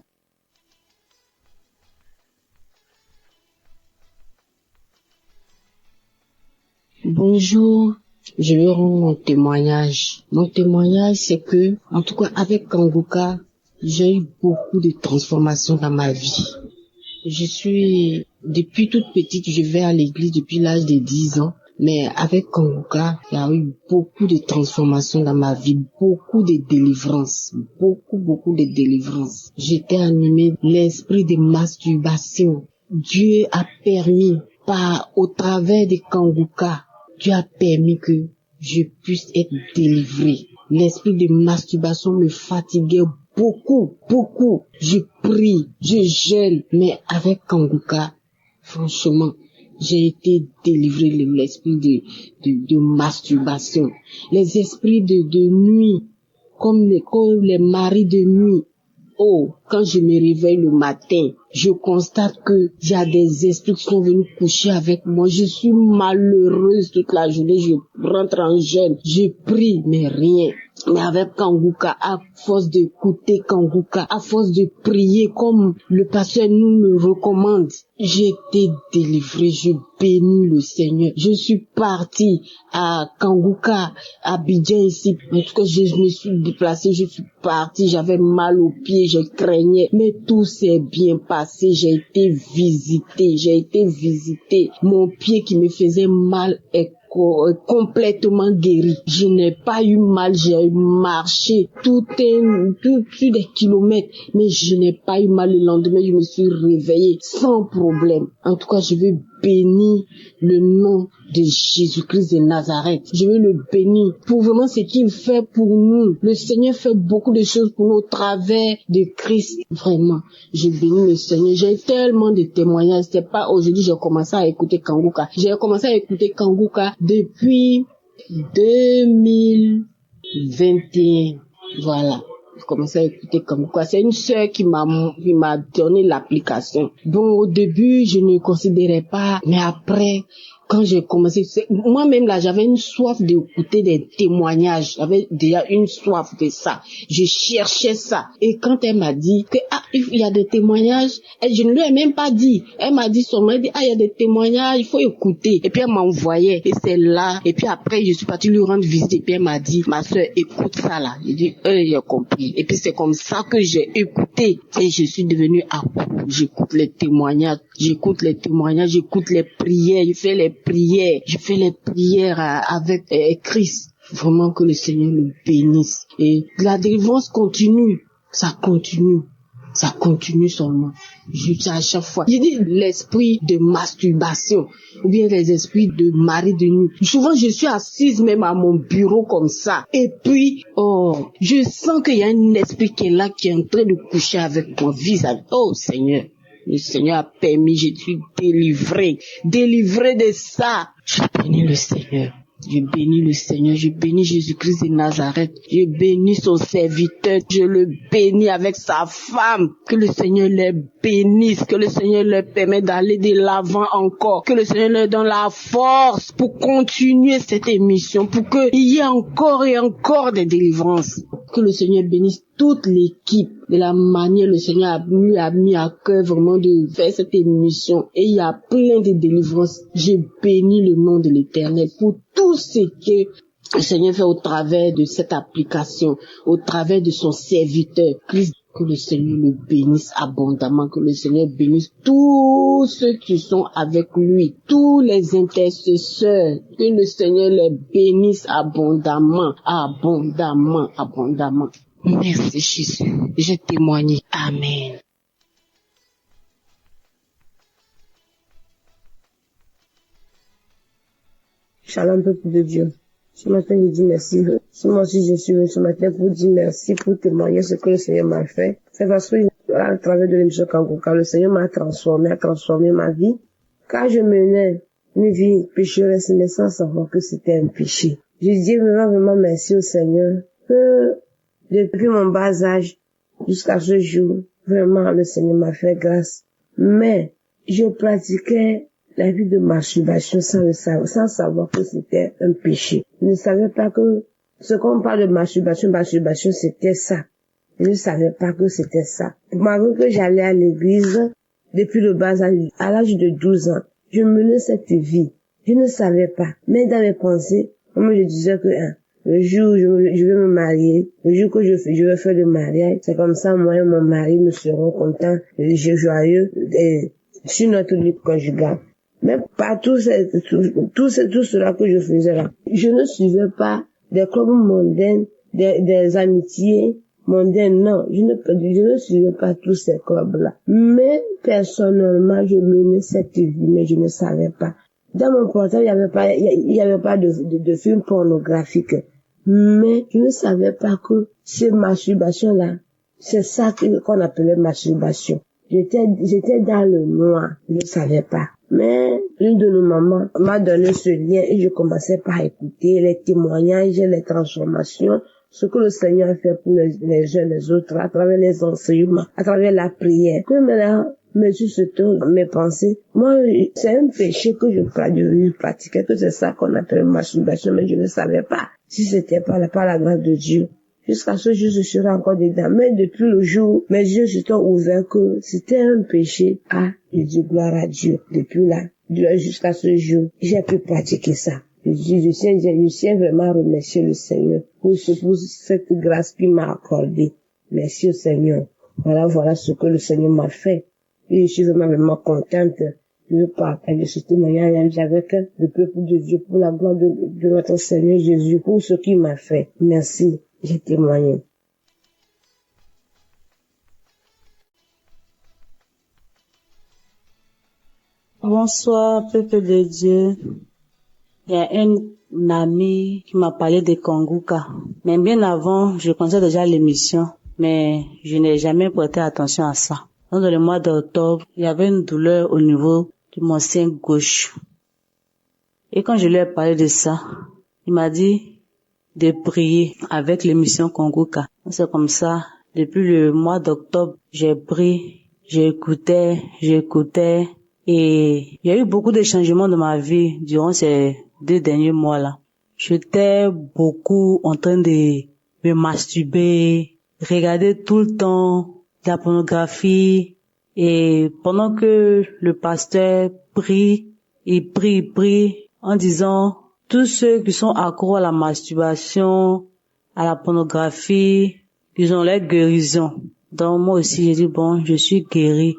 Bonjour, je vais rendre mon témoignage. Mon témoignage, c'est que, en tout cas, avec Kangoka, j'ai eu beaucoup de transformations dans ma vie. Depuis toute petite, je vais à l'église depuis l'âge de 10 ans. Mais avec Kanguka, il y a eu beaucoup de transformations dans ma vie, beaucoup de délivrances, beaucoup de délivrances. J'étais animée l'esprit de masturbation. Dieu a permis, au travers de Kanguka, Dieu a permis que je puisse être délivrée. L'esprit de masturbation me fatiguait beaucoup. Je prie, je jeûne, mais avec Kanguka, franchement, j'ai été délivré de l'esprit de masturbation. Les esprits de nuit, comme les maris de nuit. Oh, quand je me réveille le matin, je constate que il y a des esprits qui sont venus coucher avec moi. Je suis malheureuse toute la journée. Je rentre en jeûne. Je prie, mais rien. Mais avec Kanguka, à force d'écouter Kanguka, à force de prier comme le pasteur nous le recommande, j'ai été délivrée. Je bénis le Seigneur. Je suis partie à Kanguka, à Abidjan ici. En tout cas, je me suis déplacée, je suis partie. J'avais mal aux pieds, je craignais. Mais tout s'est bien passé. J'ai été visitée. Mon pied qui me faisait mal est complètement guéri. Je n'ai pas eu mal, j'ai marché tout sur des kilomètres, mais je n'ai pas eu mal. Le lendemain, je me suis réveillée sans problème. En tout cas, je veux bénir le nom de Jésus-Christ de Nazareth. Je veux le bénir pour vraiment ce qu'il fait pour nous. Le Seigneur fait beaucoup de choses pour nous au travers de Christ. Vraiment, je bénis le Seigneur. J'ai tellement de témoignages. C'est pas aujourd'hui j'ai commencé à écouter Kanguka. J'ai commencé à écouter Kanguka depuis 2021. Voilà. J'ai commencé à écouter Kanguka. C'est une sœur qui m'a donné l'application. Bon, au début, je ne considérais pas, mais après, quand j'ai commencé, moi-même là, j'avais une soif d'écouter des témoignages. J'avais déjà une soif de ça. Je cherchais ça. Et quand elle m'a dit que, il y a des témoignages, et je ne lui ai même pas dit. Elle m'a dit seulement, il y a des témoignages, il faut écouter. Et puis elle m'envoyait. Et c'est là. Et puis après, je suis partie lui rendre visite. Et puis elle m'a dit, ma soeur, écoute ça là. J'ai dit, j'ai compris. Et puis c'est comme ça que j'ai écouté. Et je suis devenue accro. J'écoute les témoignages, j'écoute les prières, je fais les prières avec Christ. Vraiment que le Seigneur le bénisse. Et la délivrance continue, ça continue seulement. Juste à chaque fois. Je dis l'esprit de masturbation, ou bien les esprits de mari de nuit. Souvent, je suis assise même à mon bureau comme ça. Et puis, je sens qu'il y a un esprit qui est là, qui est en train de coucher avec moi vis-à-vis. Oh Seigneur. Le Seigneur a permis, je suis délivrée de ça. Je bénis le Seigneur. Je bénis le Seigneur, je bénis Jésus-Christ de Nazareth, je bénis son serviteur, je le bénis avec sa femme, que le Seigneur les bénisse, que le Seigneur leur permette d'aller de l'avant encore, que le Seigneur leur donne la force pour continuer cette émission, pour qu'il y ait encore et encore des délivrances, que le Seigneur bénisse toute l'équipe, de la manière le Seigneur lui a mis à cœur vraiment de faire cette émission. Et il y a plein de délivrances. Je bénis le nom de l'Éternel pour tout ce que le Seigneur fait au travers de cette application, au travers de son serviteur. Christ, que le Seigneur le bénisse abondamment, que le Seigneur bénisse tous ceux qui sont avec lui, tous les intercesseurs, que le Seigneur les bénisse abondamment. Merci Jésus, j'ai témoigné. Amen. Shalom peuple de Dieu. Ce matin je dis merci. Moi aussi je suis venu ce matin pour dire merci, pour témoigner ce que le Seigneur m'a fait. C'est parce que à travers de l'émission Kanguka, le Seigneur m'a transformé, a transformé ma vie. Car je menais une vie pécheresse mais sans savoir que c'était un péché. Je dis vraiment merci au Seigneur que depuis mon bas âge jusqu'à ce jour, vraiment le Seigneur m'a fait grâce. Mais je pratiquais la vie de masturbation sans savoir que c'était un péché. Je ne savais pas que ce qu'on parle de masturbation c'était ça. Je ne savais pas que c'était ça. Malgré que j'allais à l'église depuis le bas âge, à l'âge de 12 ans, je menais cette vie. Je ne savais pas. Mais dans mes pensées, moi je disais que le jour où je vais me marier, le jour que je vais faire le mariage, c'est comme ça, moi et mon mari, nous serons contents, joyeux, sur notre vie conjugale. Mais pas tout cela que je faisais là. Je ne suivais pas des clubs mondains, des amitiés mondaines, non. Je ne suivais pas tous ces clubs-là. Mais, personnellement, je menais cette vie, mais je ne savais pas. Dans mon portable, il y avait pas de film pornographique. Mais, je ne savais pas que ces masturbations-là, c'est ça qu'on appelait masturbation. J'étais dans le noir, je ne savais pas. Mais une de nos mamans m'a donné ce lien et je commençais par écouter les témoignages, les transformations, ce que le Seigneur a fait pour les jeunes, les autres, à travers les enseignements, à travers la prière. Que maintenant, me suis surtout mes pensées. Moi, c'est un péché que je pratiquais, que c'est ça qu'on appelle masturbation, mais je ne savais pas si c'était par la grâce de Dieu. Jusqu'à ce jour, je serai encore dedans. Mais depuis le jour, mes yeux se sont ouverts que c'était un péché. Ah, je dis gloire à Dieu. Depuis là, jusqu'à ce jour, j'ai pu pratiquer ça. Je tiens vraiment à remercier le Seigneur pour cette grâce qu'il m'a accordée. Merci au Seigneur. Voilà ce que le Seigneur m'a fait. Et je suis vraiment contente. Je veux partager ce témoignage avec le peuple de Dieu pour la gloire de notre Seigneur Jésus, pour ce qu'il m'a fait. Merci. J'ai témoigné. Bonsoir, peuple de Dieu. Il y a un ami qui m'a parlé de Kanguka. Mais bien avant, je connaissais déjà l'émission, mais je n'ai jamais prêté attention à ça. Dans le mois d'octobre, il y avait une douleur au niveau de mon sein gauche. Et quand je lui ai parlé de ça, il m'a dit de prier avec l'émission Kanguka. C'est comme ça, depuis le mois d'octobre, j'ai prié, j'écoutais, et il y a eu beaucoup de changements dans ma vie durant ces 2 derniers mois-là. J'étais beaucoup en train de me masturber, regarder tout le temps la pornographie, et pendant que le pasteur prie, il prie en disant tous ceux qui sont accros à la masturbation, à la pornographie, ils ont leur guérison. Donc moi aussi j'ai dit bon, je suis guéri,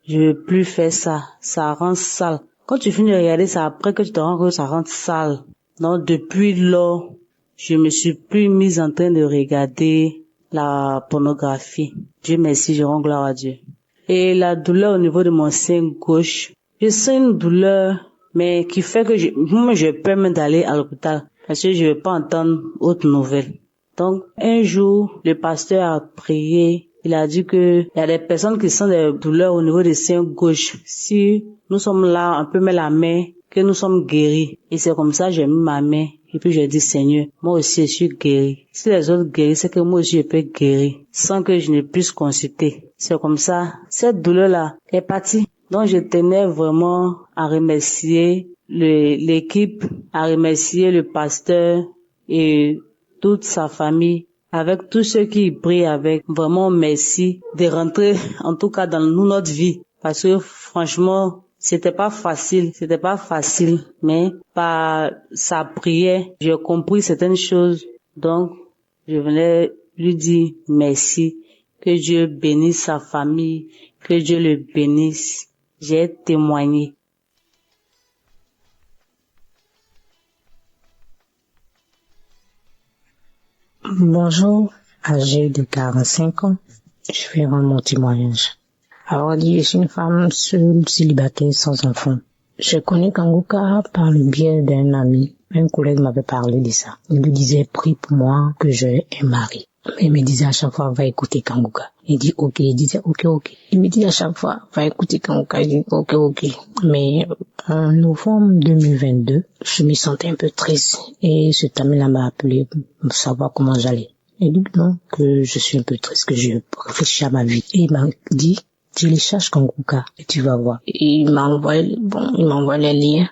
je veux plus faire ça, ça rend sale. Quand tu finis de regarder ça, après que tu te rends compte que ça rend sale. Donc depuis lors, je me suis plus mise en train de regarder la pornographie. Dieu merci, je rends gloire à Dieu. Et la douleur au niveau de mon sein gauche, je sens une douleur, mais qui fait que je peux même d'aller à l'hôpital parce que je ne veux pas entendre autre nouvelle. Donc, un jour, le pasteur a prié. Il a dit que il y a des personnes qui sentent des douleurs au niveau des seins gauche. Si nous sommes là, on peut mettre la main, que nous sommes guéris. Et c'est comme ça, j'ai mis ma main. Et puis j'ai dit, Seigneur, moi aussi je suis guéri. Si les autres guérissent, c'est que moi aussi je peux guérir sans que je ne puisse consulter. C'est comme ça, cette douleur-là est partie. Donc je tenais vraiment à remercier l'équipe, à remercier le pasteur et toute sa famille, avec tous ceux qui prient avec. Vraiment merci de rentrer en tout cas dans notre vie. Parce que franchement, c'était pas facile, mais par sa prière, j'ai compris certaines choses. Donc, je venais lui dire merci, que Dieu bénisse sa famille, que Dieu le bénisse. J'ai témoigné. Bonjour, âgé de 45 ans, je vais rendre mon témoignage. Alors, je suis une femme seule, célibataire, sans enfant. Je connais Kanguka par le biais d'un ami. Un collègue m'avait parlé de ça. Il lui disait, prie pour moi que j'ai un mari. Il me disait à chaque fois, va écouter Kanguka. Il dit, ok. Il disait, ok. Il me dit à chaque fois, va écouter Kanguka. Il dit, ok. Mais en novembre 2022, je me sentais un peu triste. Et cet ami-là m'a appelé pour savoir comment j'allais. Il dit non, que je suis un peu triste, que je réfléchis à ma vie. Et il m'a dit, télécharge Kanguka et tu vas voir. Et il m'a envoyé les liens.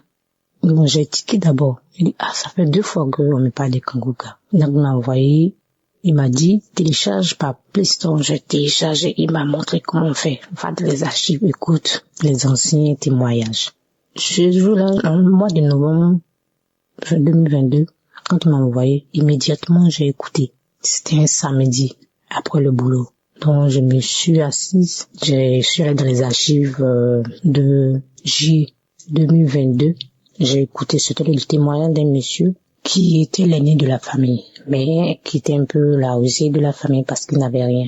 Bon, j'ai tiqué d'abord. Il dit, ça fait 2 fois qu'on me parle de Kanguka. Donc, il m'a envoyé, il m'a dit, télécharge par Play Store. J'ai téléchargé, il m'a montré comment on fait. Va dans les archives, écoute les anciens témoignages. Ce jour-là, en mois de novembre 2022, quand il m'a envoyé, immédiatement, j'ai écouté. C'était un samedi, après le boulot. Donc, je me suis assise, je suis allée dans les archives de 2022, j'ai écouté, c'était le témoignage d'un monsieur qui était l'aîné de la famille, mais qui était un peu la rusée de la famille parce qu'il n'avait rien.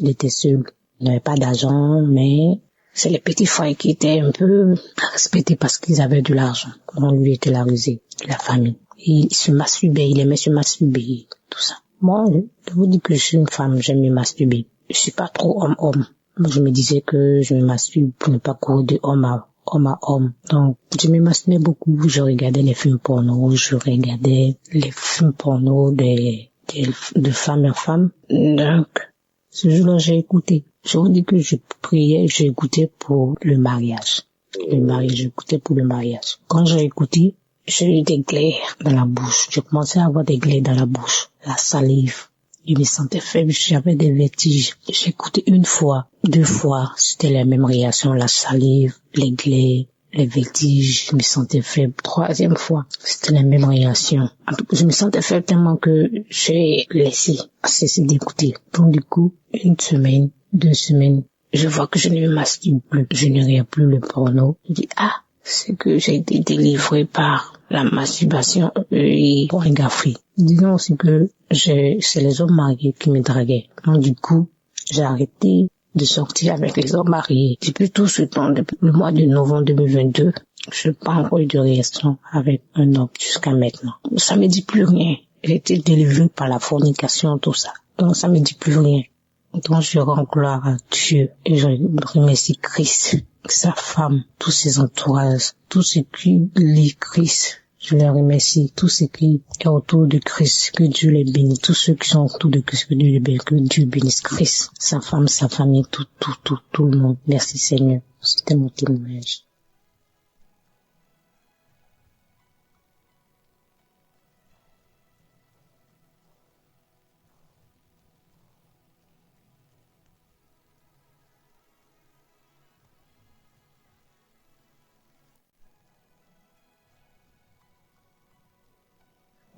Il était seul, il n'avait pas d'argent, mais c'est les petits frères qui étaient un peu respectés parce qu'ils avaient de l'argent. On lui était la rusée de la famille. Il se masturbait, il aimait se masturber, tout ça. Moi, je vous dis que je suis une femme, j'aime me masturber. Je suis pas trop homme-homme. Je me disais que je me masturbe pour ne pas courir de homme à homme. Donc, je me masturbais beaucoup. Je regardais les films porno, je regardais les films porno de femme en femme. Donc, ce jour-là, j'ai écouté. Je vous dis que je priais, j'ai écouté pour le mariage. J'écoutais pour le mariage. Quand j'ai écouté, j'ai eu des glaires dans la bouche. J'ai commencé à avoir des glaires dans la bouche. La salive. Je me sentais faible, j'avais des vertiges. J'ai écouté une fois, 2 fois, c'était la même réaction, la salive, les glaires, les vertiges, je me sentais faible. 3e fois, c'était la même réaction. Je me sentais faible tellement que j'ai laissé cesser d'écouter. Donc du coup, 1 semaine, 2 semaines, je vois que je ne me masturbe plus, je ne regarde plus le porno. Je dis, c'est que j'ai été délivré par la masturbation et pornographie. Disons aussi que c'est les hommes mariés qui me draguaient. Donc du coup, j'ai arrêté de sortir avec les hommes mariés. Depuis tout ce temps, depuis le mois de novembre 2022, je n'ai pas encore eu de relation avec un homme jusqu'à maintenant. Ça me dit plus rien. J'ai été délivré par la fornication, tout ça. Donc ça me dit plus rien. Donc je rends gloire à Dieu et je remercie Christ, sa femme, tous ses entourages, tous ceux qui lit Christ. Je les remercie, tous ceux qui sont autour de Christ, que Dieu les bénisse, tous ceux qui sont autour de Christ, que Dieu bénisse Christ, sa femme, sa famille, tout le monde. Merci Seigneur. C'était mon témoignage.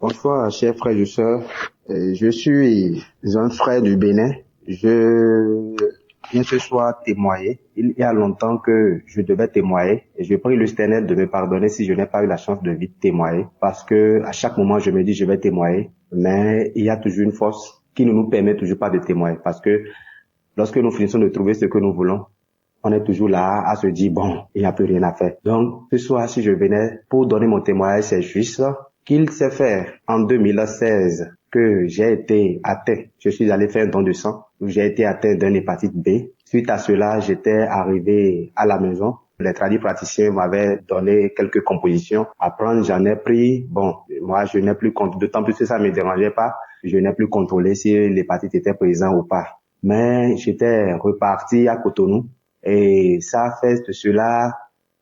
Bonsoir, chers frères et sœurs. Je suis un frère du Bénin. Je viens ce soir témoigner. Il y a longtemps que je devais témoigner et je prie le Seigneur de me pardonner si je n'ai pas eu la chance de vite témoigner parce que à chaque moment je me dis je vais témoigner, mais il y a toujours une force qui ne nous permet toujours pas de témoigner parce que lorsque nous finissons de trouver ce que nous voulons, on est toujours là à se dire bon, il n'y a plus rien à faire. Donc ce soir si je venais pour donner mon témoignage, c'est juste qu'il s'est fait en 2016 que j'ai été atteint. Je suis allé faire un don de sang où j'ai été atteint d'une hépatite B. Suite à cela, j'étais arrivé à la maison. Les praticiens m'avaient donné quelques compositions à prendre. J'en ai pris. Bon, moi, je n'ai plus contrôlé. D'autant plus que ça me dérangeait pas. Je n'ai plus contrôlé si l'hépatite était présente ou pas. Mais j'étais reparti à Cotonou. Et ça fait de cela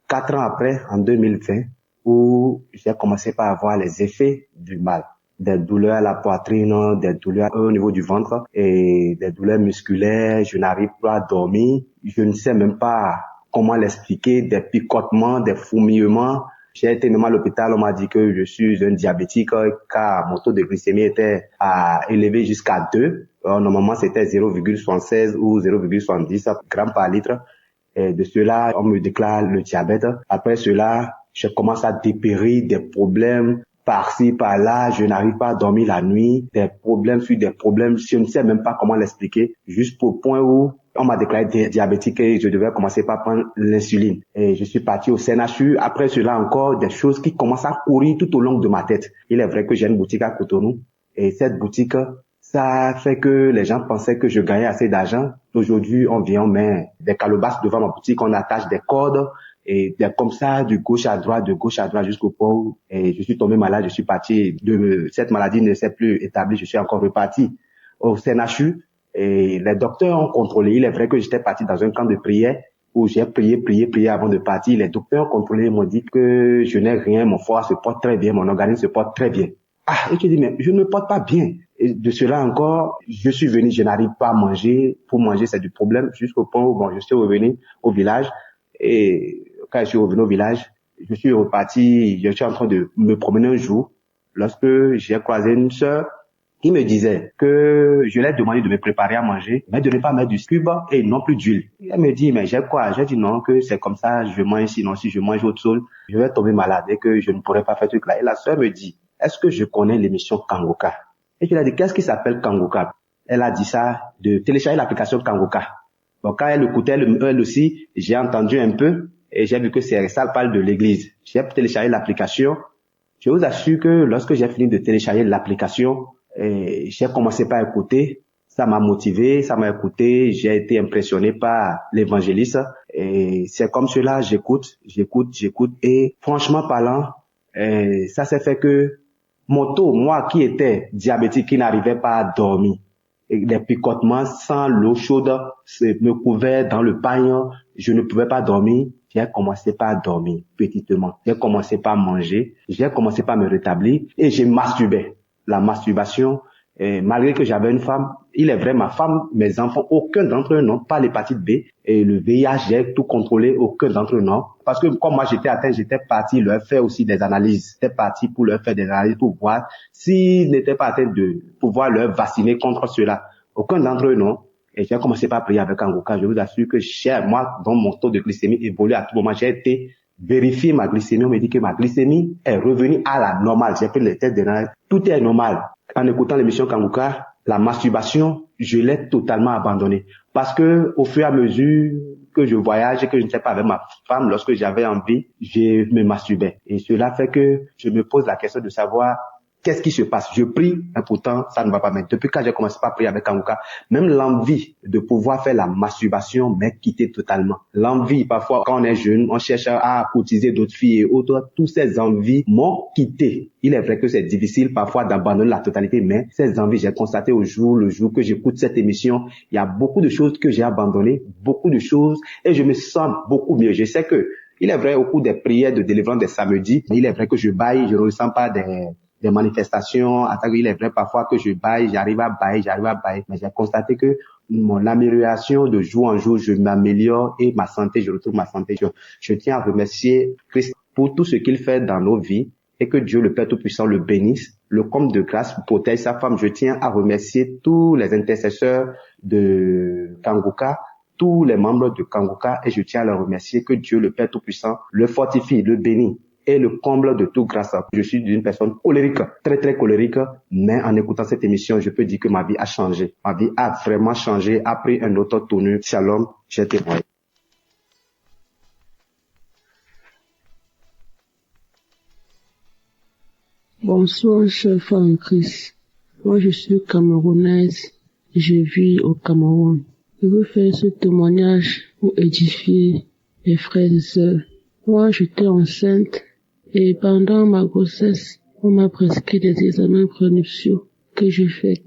4 ans après, en 2020, où j'ai commencé par avoir les effets du mal. Des douleurs à la poitrine, des douleurs au niveau du ventre et des douleurs musculaires. Je n'arrive pas à dormir. Je ne sais même pas comment l'expliquer. Des picotements, des fourmillements. J'ai été nommé à l'hôpital. On m'a dit que je suis un diabétique car mon taux de glycémie était élevé jusqu'à 2. Normalement, c'était 0,76 ou 0,70 grammes par litre. Et de cela, on me déclare le diabète. Après cela, je commence à dépérir des problèmes par-ci, par-là. Je n'arrive pas à dormir la nuit. Des problèmes sur des problèmes. Je ne sais même pas comment l'expliquer. Juste au point où on m'a déclaré diabétique et je devais commencer par prendre l'insuline. Et je suis parti au CNHU. Après cela, encore des choses qui commencent à courir tout au long de ma tête. Il est vrai que j'ai une boutique à Cotonou. Et cette boutique, ça fait que les gens pensaient que je gagnais assez d'argent. Aujourd'hui, on vient, on met des calebasses devant ma boutique, on attache des cordes. Et comme ça, de gauche à droite jusqu'au point où je suis tombé malade, je suis parti. Cette maladie ne s'est plus établie, je suis encore reparti au CNHU. Et les docteurs ont contrôlé. Il est vrai que j'étais parti dans un camp de prière où j'ai prié avant de partir. Les docteurs ont contrôlé, m'ont dit que je n'ai rien, mon foie se porte très bien, mon organisme se porte très bien. Et tu dis, mais je ne me porte pas bien. Et de cela encore, je suis venu, je n'arrive pas à manger. Pour manger, c'est du problème jusqu'au point où je suis revenu au village. Et quand je suis revenu au village, je suis reparti, je suis en train de me promener un jour lorsque j'ai croisé une sœur qui me disait que je l'ai demandé de me préparer à manger, mais de ne pas mettre du cube et non plus d'huile. Elle me dit, mais j'ai quoi? J'ai dit non, que c'est comme ça, je mange, sinon si je mange autre chose, je vais tomber malade et que je ne pourrai pas faire ce truc-là. Et la sœur me dit, est-ce que je connais l'émission Kangoka? Et je lui ai dit, qu'est-ce qui s'appelle Kangoka? Elle a dit ça, de télécharger l'application Kangoka. Bon, quand elle écoutait elle aussi, j'ai entendu un peu et j'ai vu que ça parle de l'église. J'ai téléchargé l'application. Je vous assure que lorsque j'ai fini de télécharger l'application, j'ai commencé par écouter. Ça m'a motivé, ça m'a écouté. J'ai été impressionné par l'évangéliste. Et c'est comme cela, j'écoute. Et franchement parlant, ça s'est fait que mon taux, moi qui étais diabétique, qui n'arrivais pas à dormir, et les picotements sans l'eau chaude me couvaient dans le pagne, je ne pouvais pas dormir. J'ai commencé par dormir petitement. J'ai commencé par manger. J'ai commencé par me rétablir et j'ai masturbé. La masturbation, malgré que j'avais une femme, il est vrai, ma femme, mes enfants, aucun d'entre eux n'ont pas l'hépatite B. Et le VIH, j'ai tout contrôlé, aucun d'entre eux non. Parce que comme moi j'étais atteint, j'étais parti leur faire aussi des analyses. J'étais parti pour leur faire des analyses pour voir s'ils n'étaient pas atteints de pouvoir leur vacciner contre cela. Aucun d'entre eux non. Et j'ai commencé par prier avec Kangoka. Je vous assure que moi, dont mon taux de glycémie évolue à tout moment, j'ai été vérifier ma glycémie. On me dit que ma glycémie est revenue à la normale. J'ai fait les tests d'analyse. Tout est normal. En écoutant l'émission Kangoka, la masturbation, je l'ai totalement abandonnée. Parce que au fur et à mesure que je voyage et que je ne sais pas avec ma femme, lorsque j'avais envie, je me masturbais. Et cela fait que je me pose la question de savoir qu'est-ce qui se passe. Je prie, mais pourtant, ça ne va pas. Mais depuis quand j'ai commencé à prier avec Kangoka, même l'envie de pouvoir faire la masturbation m'est quittée totalement. L'envie, parfois, quand on est jeune, on cherche à courtiser d'autres filles et autres. Toutes ces envies m'ont quitté. Il est vrai que c'est difficile parfois d'abandonner la totalité, mais ces envies, j'ai constaté le jour que j'écoute cette émission, il y a beaucoup de choses que j'ai abandonnées, beaucoup de choses, et je me sens beaucoup mieux. Je sais que, il est vrai, au cours des prières de délivrance des samedis, il est vrai que je baille, je ne ressens pas des manifestations. Il est vrai parfois que je baille, j'arrive à bailler, mais j'ai constaté que mon amélioration de jour en jour, je m'améliore et ma santé, je retrouve ma santé. Je tiens à remercier Christ pour tout ce qu'il fait dans nos vies et que Dieu le Père Tout-Puissant le bénisse, le comble de grâce protège sa femme. Je tiens à remercier tous les intercesseurs de Kangoka, tous les membres de Kangoka, et je tiens à leur remercier que Dieu le Père Tout-Puissant le fortifie, le bénit et le comble de toute grâce. Je suis une personne colérique, très très colérique, mais en écoutant cette émission, je peux dire que ma vie a changé. Ma vie a vraiment changé, a pris un autre tournure. Shalom, j'ai témoigné. Bonsoir, chers frères en Christ. Moi, je suis camerounaise. Je vis au Cameroun. Je veux faire ce témoignage pour édifier mes frères et sœurs. Moi, j'étais enceinte et pendant ma grossesse, on m'a prescrit des examens prenuptiaux que j'ai faits.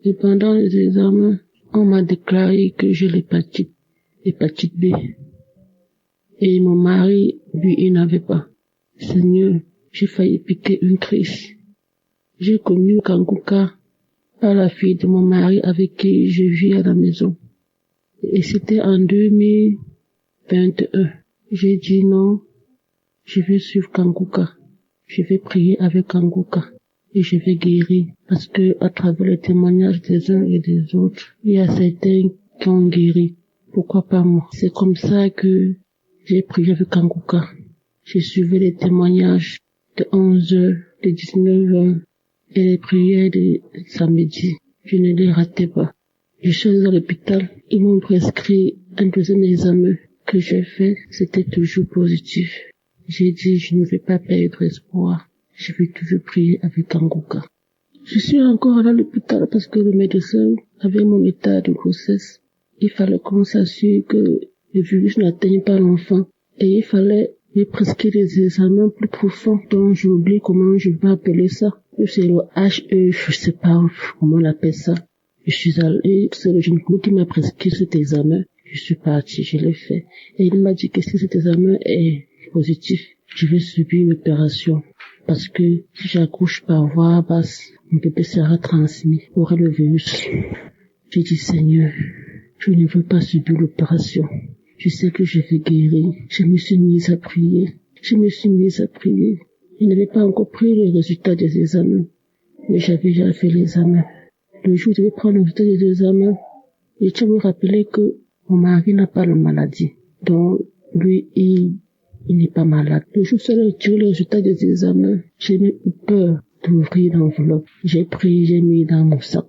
Et pendant les examens, on m'a déclaré que j'ai l'hépatite B. Et mon mari, lui, il n'avait pas. Seigneur, j'ai failli piquer une crise. J'ai connu Kangoka par la fille de mon mari avec qui je vis à la maison. Et c'était en 2021. J'ai dit non, je vais suivre Kangoka. Je vais prier avec Kangoka. Et je vais guérir. Parce que à travers les témoignages des uns et des autres, il y a certains qui ont guéri. Pourquoi pas moi? C'est comme ça que j'ai prié avec Kangoka. J'ai suivi les témoignages de 11h, de 19h et les prières de samedi. Je ne les ratais pas. Je suis à l'hôpital. Ils m'ont prescrit un deuxième examen que j'ai fait. C'était toujours positif. J'ai dit, je ne vais pas perdre espoir. Je vais toujours prier avec Kangoka. Je suis encore à l'hôpital parce que le médecin avait mon état de grossesse. Il fallait qu'on s'assure que le virus n'atteigne pas l'enfant. Et il fallait me prescrire des examens plus profonds dont j'oublie comment je vais appeler ça. C'est le HE, je sais pas comment on appelle ça. Je suis allée, c'est le gynécologue qui m'a prescrit cet examen. Je suis partie, je l'ai fait. Et il m'a dit que si cet examen est positif, je vais subir une opération. Parce que si j'accouche par voie basse, mon bébé sera transmis, aura le virus. J'ai dit, Seigneur, je ne veux pas subir l'opération. Je sais que je vais guérir. Je me suis mise à prier. Je n'avais pas encore pris les résultats des examens. mais j'avais déjà fait l'examen. Le jour où je devais prendre le résultat des examens, je tiens à me rappeler que mon mari n'a pas la maladie. Donc, lui, il n'est pas malade. Le jour où j'ai tiré le résultat des examens, j'ai eu peur d'ouvrir l'enveloppe. J'ai pris, j'ai mis dans mon sac.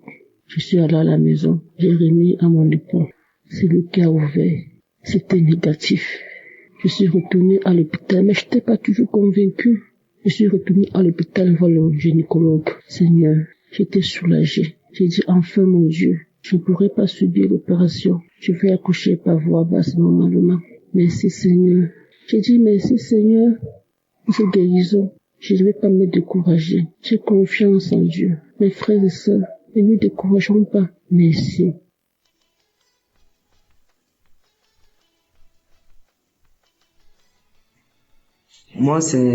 Je suis allé à la maison, j'ai remis à mon époux. C'est lui qui a ouvert. C'était négatif. Je suis retournée à l'hôpital, mais je n'étais pas toujours convaincue. Je suis retournée à l'hôpital voir le gynécologue. Seigneur, j'étais soulagée. J'ai dit, enfin mon Dieu, je ne pourrais pas subir l'opération. Je vais accoucher par voie basse normalement. Merci Seigneur. J'ai dit, merci Seigneur pour cette guérison. Je ne vais pas me décourager. J'ai confiance en Dieu. Mes frères et sœurs, ne nous décourageons pas. Merci. Moi, c'est